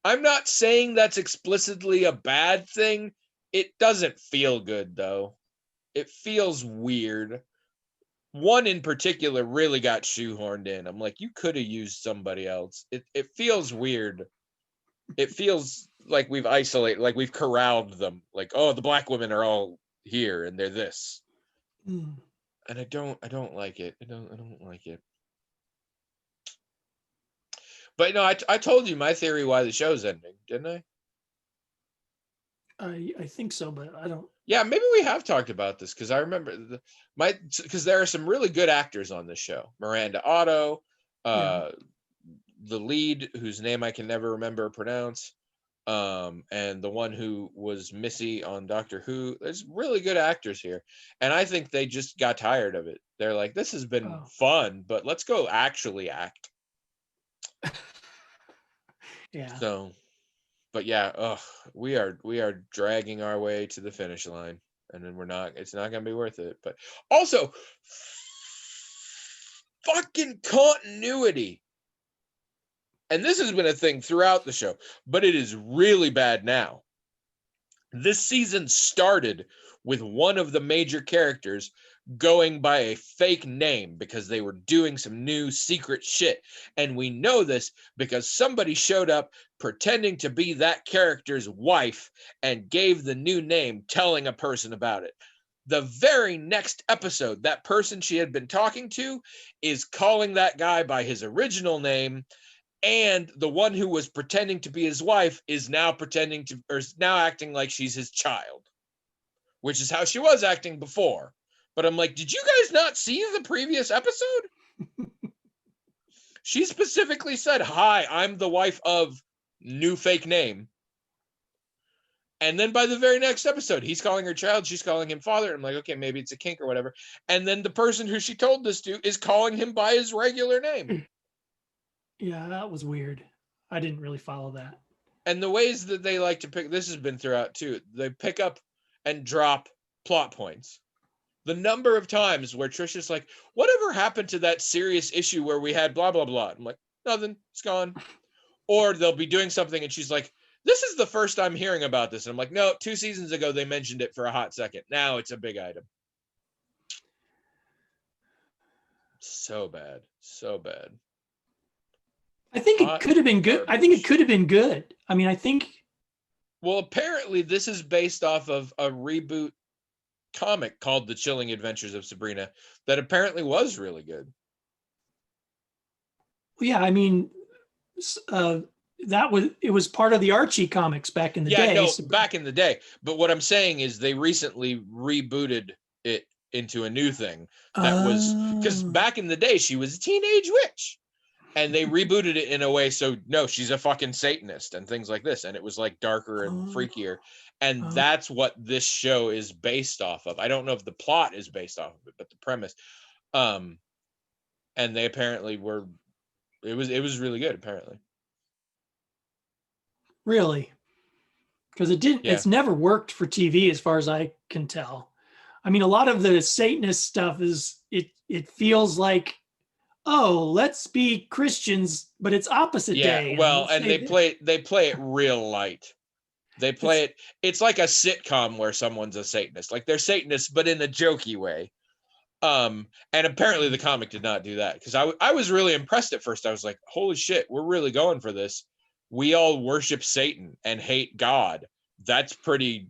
I'm not saying that's explicitly a bad thing. It doesn't feel good, though. It feels weird. One in particular really got shoehorned in. I'm like, you could have used somebody else. It feels weird. It feels like we've isolated, like we've corralled them. Like, oh, the black women are all here and they're this. Mm. And I don't like it. I don't like it. But no, I told you my theory why the show's ending, didn't I? I think so, but I don't. Yeah, maybe we have talked about this, because I remember because there are some really good actors on this show. Miranda Otto, The lead, whose name I can never remember or pronounce, and the one who was Missy on Doctor Who. There's really good actors here, and I think they just got tired of it. They're like, this has been fun, but let's go actually act. Yeah. So, but yeah, we are dragging our way to the finish line, and then it's not gonna be worth it. But also, fucking continuity. And this has been a thing throughout the show, but it is really bad now. This season started with one of the major characters going by a fake name because they were doing some new secret shit. And we know this because somebody showed up pretending to be that character's wife and gave the new name, telling a person about it. The very next episode, that person she had been talking to is calling that guy by his original name. And the one who was pretending to be his wife is now acting like she's his child, which is how she was acting before. But I'm like, did you guys not see the previous episode? She specifically said, hi, I'm the wife of new fake name. And then by the very next episode, he's calling her child, she's calling him father. I'm like, okay, maybe it's a kink or whatever. And then the person who she told this to is calling him by his regular name. Yeah, that was weird. I didn't really follow that. And the ways that they like to pick, this has been throughout too, they pick up and drop plot points. The number of times where Trisha's like, whatever happened to that serious issue where we had blah, blah, blah. I'm like, nothing, it's gone. Or they'll be doing something and she's like, this is the first I'm hearing about this. And I'm like, no, 2 seasons ago, they mentioned it for a hot second. Now it's a big item. So bad. So bad. I think it could have been good. I think it could have been good. I mean, I think. Well, apparently this is based off of a reboot comic called The Chilling Adventures of Sabrina that apparently was really good. Yeah, I mean, it was part of the Archie comics back in the day. No, back in the day. But what I'm saying is they recently rebooted it into a new thing that was, because back in the day she was a teenage witch. And they rebooted it in a way so no, she's a fucking Satanist and things like this. And it was like darker and freakier. And that's what this show is based off of. I don't know if the plot is based off of it, but the premise. And they apparently were, it was really good, apparently. Really? Because it's never worked for TV as far as I can tell. I mean, a lot of the Satanist stuff it feels like, oh, let's be Christians, but it's opposite day. Well, and they play it real light. They play it. It's like a sitcom where someone's a Satanist, like they're Satanists, but in a jokey way. And apparently the comic did not do that, because I was really impressed at first. I was like, holy shit, we're really going for this. We all worship Satan and hate God. That's pretty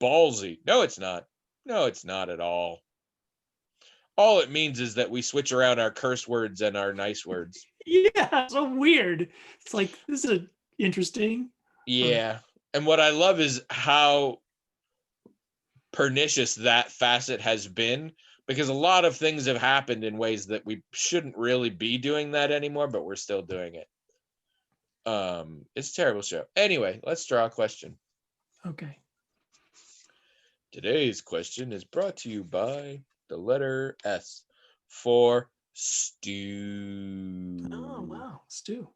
ballsy. No, it's not. No, it's not at all. All it means is that we switch around our curse words and our nice words. Yeah, so weird. It's like, this is interesting. Yeah. And what I love is how pernicious that facet has been, because a lot of things have happened in ways that we shouldn't really be doing that anymore, but we're still doing it. It's a terrible show. Anyway, let's draw a question. Okay. Today's question is brought to you by the letter S for Stu. Oh, wow. Stu.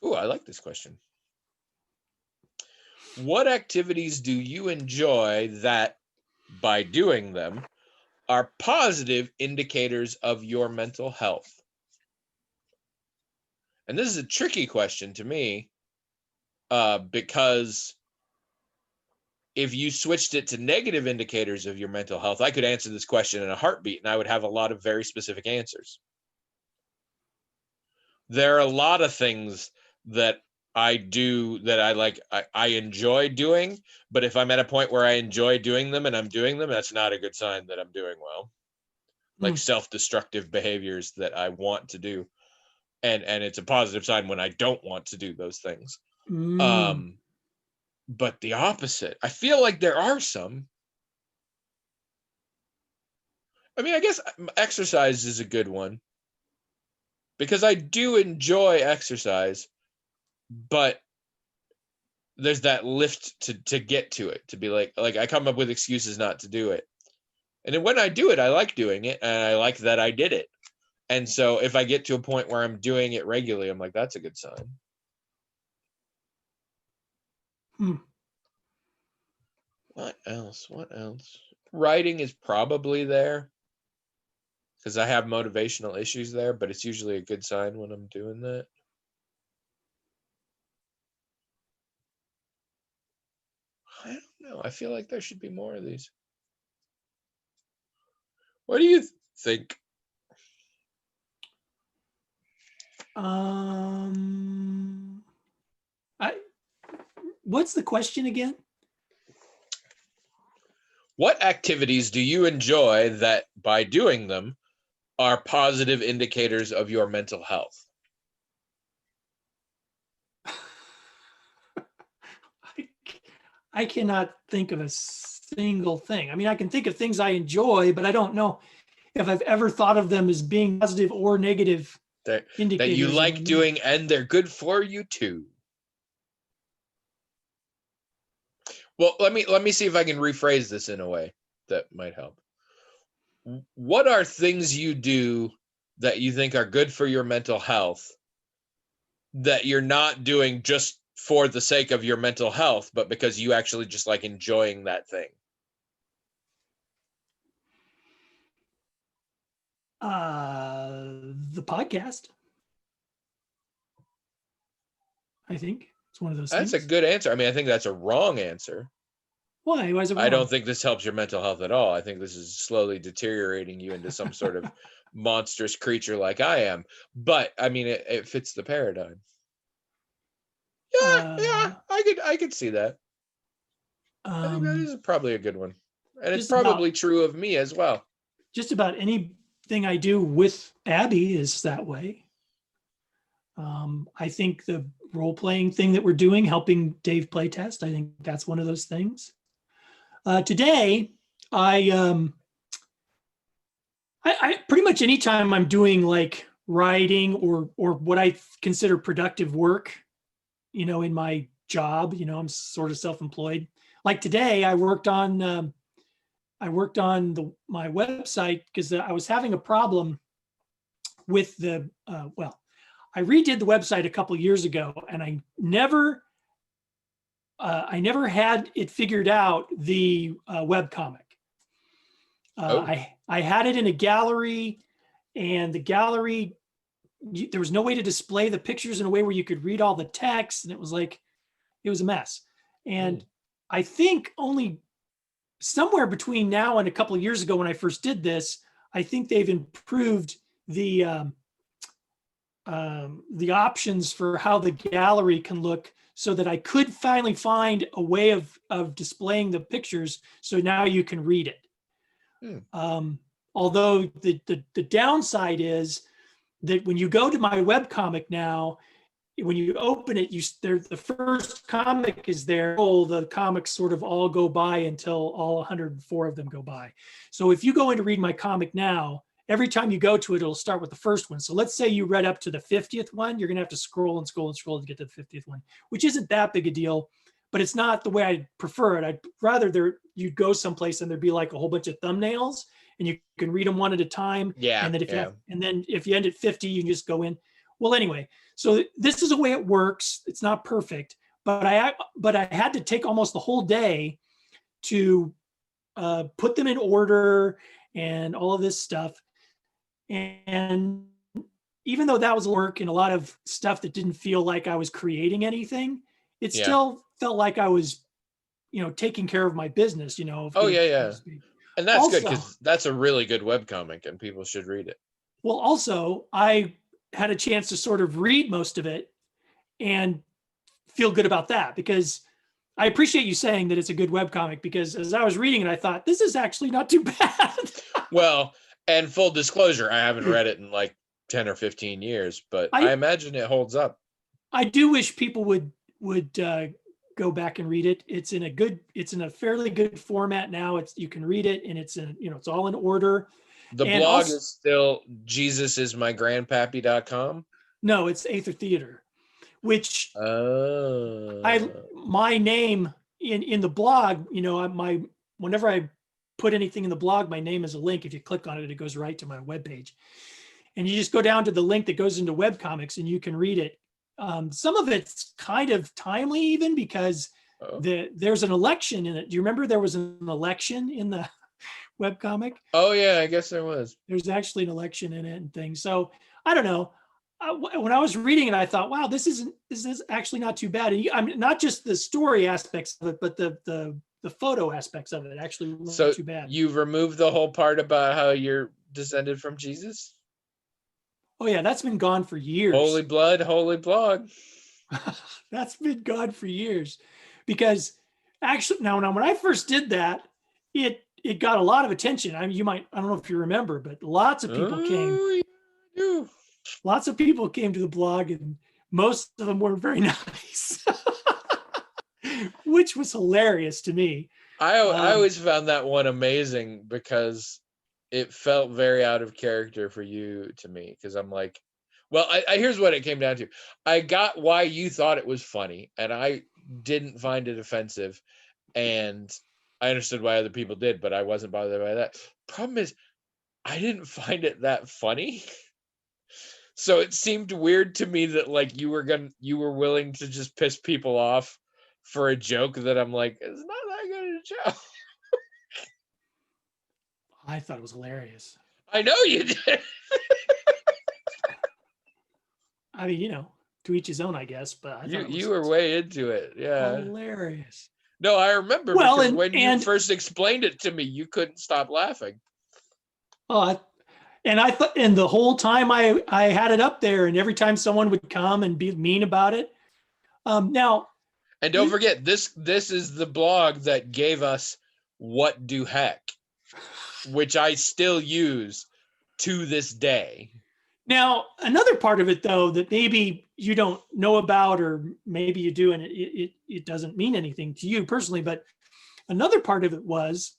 Ooh, I like this question. What activities do you enjoy that, by doing them, are positive indicators of your mental health? And this is a tricky question to me, because if you switched it to negative indicators of your mental health, I could answer this question in a heartbeat and I would have a lot of very specific answers. There are a lot of things that I do that I enjoy doing, but if I'm at a point where I enjoy doing them and I'm doing them, that's not a good sign that I'm doing well. Like self-destructive behaviors that I want to do. And it's a positive sign when I don't want to do those things. But the opposite, I feel like there are some. I mean, I guess exercise is a good one. because I do enjoy exercise, but there's that lift to get to it, to be like I come up with excuses not to do it. And then when I do it, I like doing it, and I like that I did it. And so if I get to a point where I'm doing it regularly, I'm like, that's a good sign. What else? What else? Writing is probably there because I have motivational issues there, but it's usually a good sign when I'm doing that. I don't know. I feel like there should be more of these. What do you think? What's the question again? What activities do you enjoy that by doing them are positive indicators of your mental health? I cannot think of a single thing. I mean, I can think of things I enjoy, but I don't know if I've ever thought of them as being positive or negative That indicators. you like doing, and they're good for you too. Well, let me see if I can rephrase this in a way that might help. What are things you do that you think are good for your mental health that you're not doing just for the sake of your mental health, but because you actually just like enjoying that thing? The podcast. I think it's one of those That's things. a good answer. I mean, I think that's a wrong answer. Why? Why is it wrong? I don't think this helps your mental health at all. I think this is slowly deteriorating you into some sort of monstrous creature like I am. But I mean, it fits the paradigm. Yeah, I could see that. I think that is probably a good one, and it's probably true of me as well. Just about anything I do with Abby is that way. I think the role-playing thing that we're doing, helping Dave playtest, I think that's one of those things. Today, I pretty much anytime I'm doing like writing or what I consider productive work, you know, in my job, you know, I'm sort of self-employed. Like today, I worked on my website because I was having a problem with the I redid the website a couple years ago, and I never had it figured out, the webcomic. I had it in a gallery, and the gallery, there was no way to display the pictures in a way where you could read all the text, and it was a mess. And I think only somewhere between now and a couple of years ago when I first did this, I think they've improved the options for how the gallery can look, so that I could finally find a way of displaying the pictures. So now you can read it. Although the downside is that when you go to my webcomic now, when you open it, the first comic is there. The comics sort of all go by until all 104 of them go by. So if you go in to read my comic now, every time you go to it, it'll start with the first one. So let's say you read up to the 50th one, you're going to have to scroll and scroll and scroll to get to the 50th one, which isn't that big a deal, but it's not the way I prefer it. I'd rather you'd go someplace and there'd be like a whole bunch of thumbnails, and you can read them one at a time. Yeah. And then if you end at 50, you can just go in. Well, anyway, so this is the way it works. It's not perfect, but I had to take almost the whole day to put them in order and all of this stuff. And even though that was work and a lot of stuff that didn't feel like I was creating anything, it still felt like I was, you know, taking care of my business, you know. And that's good, because that's a really good webcomic and people should read it. Well, also, I had a chance to sort of read most of it and feel good about that, because I appreciate you saying that it's a good webcomic, because as I was reading it, I thought, this is actually not too bad. Well, and full disclosure, I haven't read it in like 10 or 15 years, but I imagine it holds up. I do wish people would go back and read it. It's in a fairly good format now. You can read it, and it's all in order. The And blog also, is still jesusismygrandpappy.com. no, it's Aether Theater, which Oh. my name in the blog, whenever I put anything in the blog, my name is a link. If you click on it, it goes right to my webpage. And you just go down to the link that goes into webcomics and you can read it. Some of it's kind of timely even because Oh. there's an election in it. Do you remember there was an election in the webcomic? Oh yeah, I guess there was. There's actually an election in it and things. So I don't know. When I was reading it, I thought, wow, this is actually not too bad. And I mean, not just the story aspects of it, but the photo aspects of it actually weren't So too bad. you removed the whole part about how you're descended from Jesus? Oh yeah, that's been gone for years. Holy blood, holy blog. That's been gone for years, because actually now when I first did that, it got a lot of attention. I mean, I don't know if you remember, but lots of people came. Oh, yeah. Lots of people came to the blog, and most of them weren't very nice, which was hilarious to me. I always found that one amazing because it felt very out of character for you to me. Because I'm like, well, I here's what it came down to. I got why you thought it was funny, and I didn't find it offensive, and I understood why other people did, but I wasn't bothered by that. Problem is, I didn't find it that funny. So it seemed weird to me that like you were willing to just piss people off for a joke that I'm like, it's not that good a joke. I thought it was hilarious. I know you did. I mean, to each his own, I guess. But I thought You were way into it. Yeah. hilarious. No, I remember Well, because when you first explained it to me, you couldn't stop laughing. And I thought, and the whole time I had it up there, and every time someone would come and be mean about it. Now, and don't forget, this is the blog that gave us What Do Heck, which I still use to this day. Now, another part of it, though, that maybe you don't know about, or maybe you do, and it doesn't mean anything to you personally, but another part of it was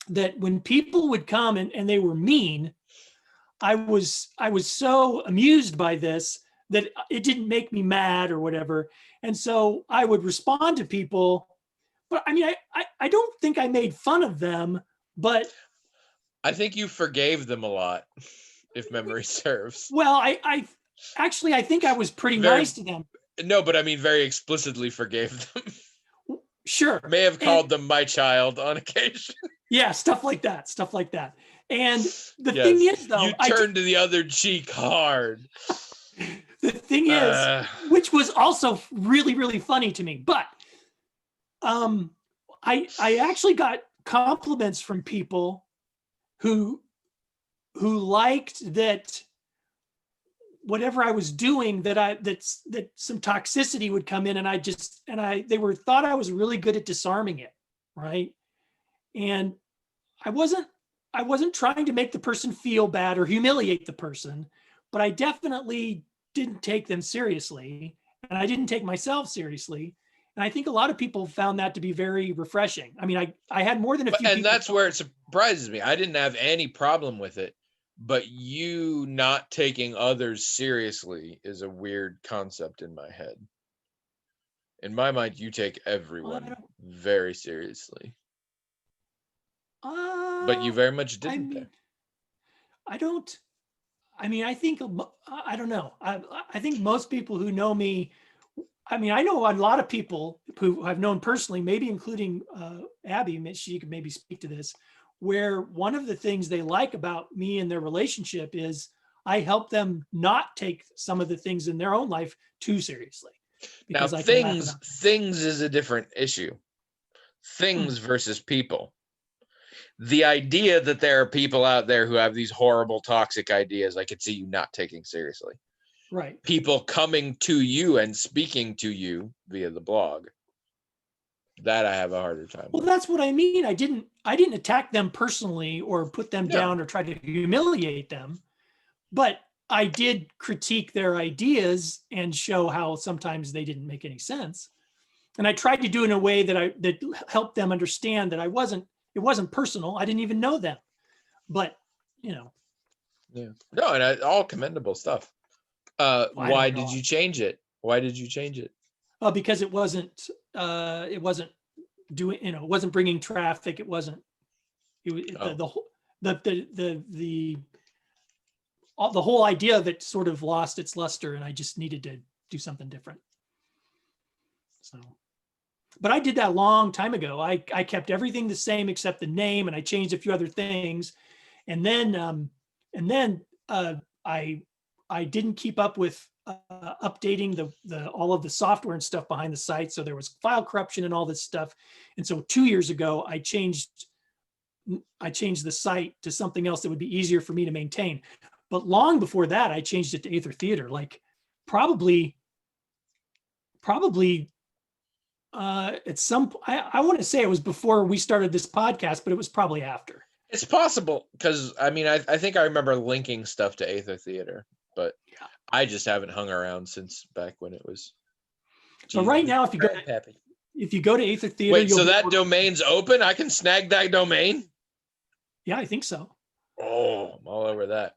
that when people would come and they were mean, I was so amused by this that it didn't make me mad or whatever. And so I would respond to people, but I mean, I don't think I made fun of them, but I think you forgave them a lot, if memory serves. Well, I actually, I think I was pretty nice to them. No, but I mean, very explicitly forgave them. Sure. May have called them my child on occasion. Yeah, stuff like that. And the thing is, though, you turned to the other cheek hard. The thing is, which was also really, really funny to me, but I actually got compliments from people who liked that whatever I was doing, that some toxicity would come in, and they thought I was really good at disarming it, right? And I wasn't trying to make the person feel bad or humiliate the person, but I definitely didn't take them seriously, and I didn't take myself seriously. And I think a lot of people found that to be very refreshing. I mean, I had more than a few. And that's where it surprises me. I didn't have any problem with it, but you not taking others seriously is a weird concept in my head. In my mind, you take everyone very seriously. But you very much didn't. I don't. I mean, I think, I don't know. I think most people who know me, I mean, I know a lot of people who I've known personally, maybe including Abby, she could maybe speak to this, where one of the things they like about me and their relationship is I help them not take some of the things in their own life too seriously. Now, things is a different issue. Things versus people. The idea that there are people out there who have these horrible, toxic ideas, I could see you not taking seriously. Right. People coming to you and speaking to you via the blog. That I have a harder time with. Well, that's what I mean. I didn't attack them personally or put them down or try to humiliate them, but I did critique their ideas and show how sometimes they didn't make any sense. And I tried to do it in a way that helped them understand that it wasn't personal. I didn't even know them, but Yeah. No, and all commendable stuff. Why did you change it? Why did you change it? Because it wasn't doing, it wasn't bringing traffic. It wasn't, the whole idea of it sort of lost its luster, and I just needed to do something different. So, but I did that a long time ago. I kept everything the same except the name, and I changed a few other things. And then I didn't keep up with updating the all of the software and stuff behind the site. So there was file corruption and all this stuff. And so 2 years ago, I changed the site to something else that would be easier for me to maintain. But long before that, I changed it to Aether Theater, like probably at some, I want to say it was before we started this podcast, but it was probably after. It's possible, because I mean, I think I remember linking stuff to Aether Theater, but yeah. I just haven't hung around since back when it was. So right now, if you go to Aether Theater, wait, so that domain's open? I can snag that domain? Yeah, I think so. Oh, I'm all over that.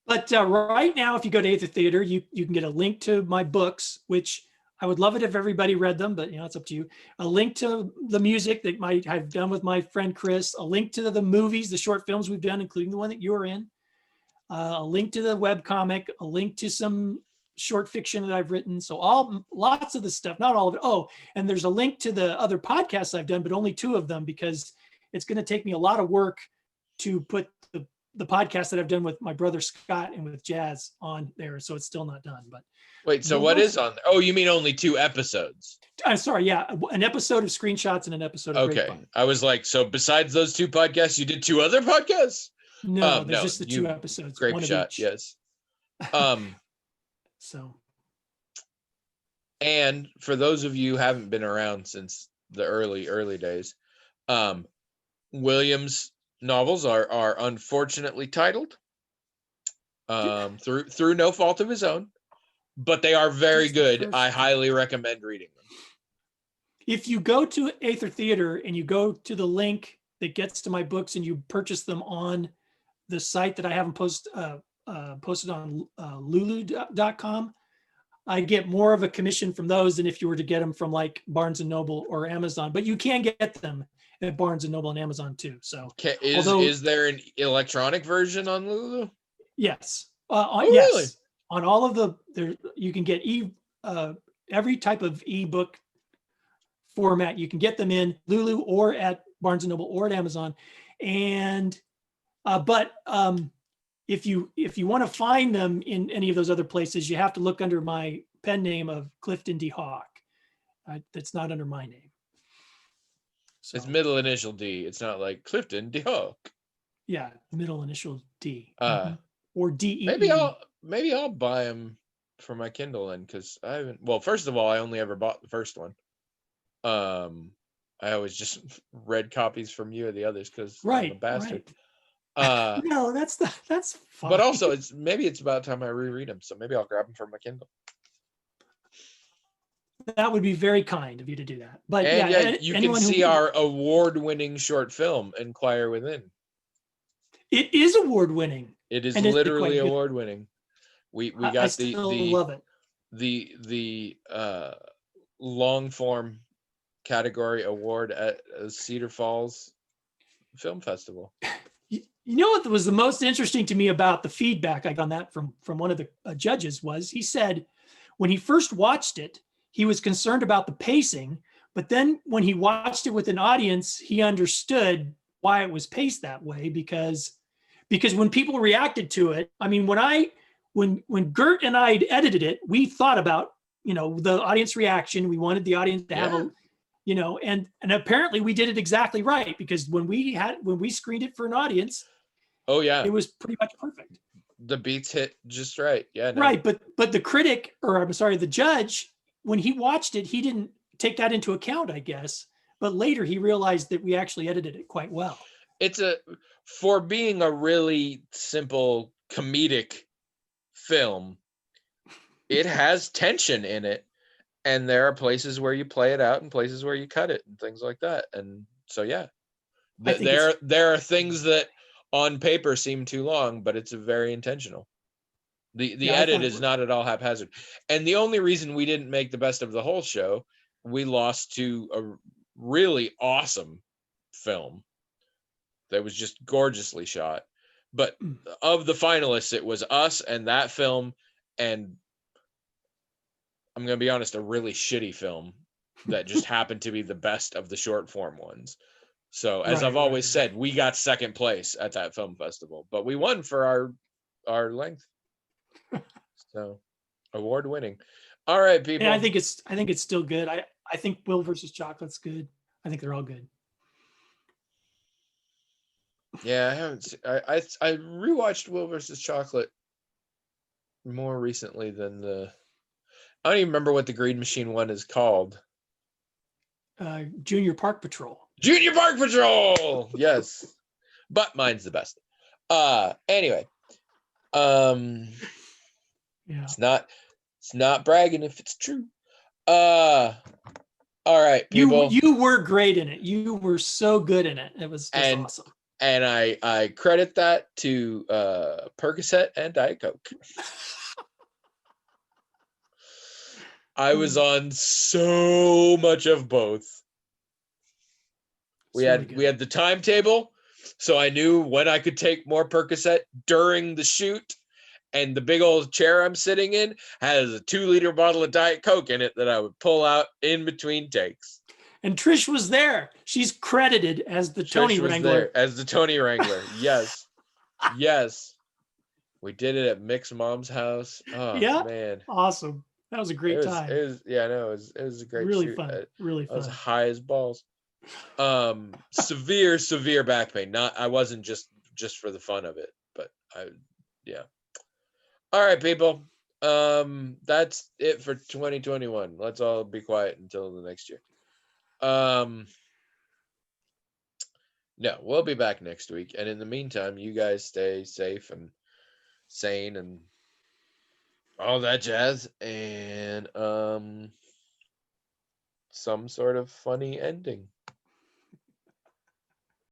But right now, if you go to Aether Theater, you can get a link to my books, which I would love it if everybody read them, but it's up to you. A link to the music that I've done with my friend Chris, a link to the movies, the short films we've done, including the one that you were in, a link to the webcomic, a link to some short fiction that I've written. So lots of the stuff, not all of it. Oh, and there's a link to the other podcasts I've done, but only 2 of them, because it's going to take me a lot of work to put the podcast that I've done with my brother Scott and with Jazz on there. So it's still not done, but. Wait, so what is on there? Oh, you mean only 2 episodes? I'm sorry. Yeah. An episode of Screenshots and an episode of Okay. I was like, so besides those 2 podcasts, you did 2 other podcasts? No, there's just the 2 episodes. Grape Shot, yes. So. And for those of you who haven't been around since the early days, Williams' novels are unfortunately titled through no fault of his own, but they are very good. I highly recommend reading them. If you go to Aether Theater and you go to the link that gets to my books and you purchase them on the site that I haven't posted on lulu.com, I get more of a commission from those than if you were to get them from like Barnes and Noble or Amazon, but you can get them at Barnes and Noble and Amazon too. So is there an electronic version on Lulu? Yes. Yes. Really? On all of you can get every type of ebook format. You can get them in Lulu or at Barnes and Noble or at Amazon. And but if you want to find them in any of those other places, you have to look under my pen name of Clifton D. Hawk. That's not under my name. So, it's middle initial D. It's not like Clifton D. Hawk. Yeah, middle initial D. Or D. Maybe I'll buy them for my Kindle then, because I haven't. Well, first of all, I only ever bought the first one. I always just read copies from you or the others because I'm a bastard. Right. No, that's fine. But also, maybe it's about time I reread them, so maybe I'll grab them from my Kindle. That would be very kind of you to do that. But you can see our award-winning short film, Inquire Within. It is award-winning. It is literally award-winning. We got love it. The long form category award at Cedar Falls Film Festival. You know what was the most interesting to me about the feedback I got on that from one of the judges was he said when he first watched it, he was concerned about the pacing, but then when he watched it with an audience, he understood why it was paced that way because when people reacted to it, I mean, when Gert and I edited it, we thought about, the audience reaction. We wanted the audience to have and apparently we did it exactly right because when we screened it for an audience, oh yeah, it was pretty much perfect. The beats hit just right. Yeah. No. Right. But the judge, when he watched it, he didn't take that into account, I guess. But later he realized that we actually edited it quite well. For being a really simple comedic film, it has tension in it. And there are places where you play it out and places where you cut it and things like that. And so, yeah, there are things that on paper seem too long, but it's very intentional. The Yeah, I edit thought it is was- not at all haphazard. And the only reason we didn't make the best of the whole show, we lost to a really awesome film that was just gorgeously shot. But Mm. of the finalists, it was us and that film, and I'm going to be honest, a really shitty film that just happened to be the best of the short form ones. So as I've always said, we got second place at that film festival, but we won for our length. So award winning. All right, people. Yeah, I think it's still good. I think Will versus Chocolate's good. I think they're all good. Yeah, I haven't. I rewatched Will versus Chocolate more recently than the. I don't even remember what the Green Machine one is called. Junior Park Patrol. Junior Park Patrol. Yes, but mine's the best. Anyway, Yeah. It's not bragging if it's true. All right, people. You were great in it. You were so good in it. It was just awesome. And I credit that to Percocet and Diet Coke. I was on so much of both. We had the timetable, so I knew when I could take more Percocet during the shoot. And the big old chair I'm sitting in has a 2-liter bottle of Diet Coke in it that I would pull out in between takes. And Trish was there. She's credited as the Tony Wrangler. As the Tony Wrangler. Yes. Yes. We did it at Mick's mom's house. Oh, yeah, man. Awesome. That was a great time. It was a great really shoot. fun. Really fun. I was high as balls. Severe back pain. I wasn't just for the fun of it, but yeah. All right, people. That's it for 2021. Let's all be quiet until the next year. No, we'll be back next week. And in the meantime, you guys stay safe and sane and all that jazz. And some sort of funny ending.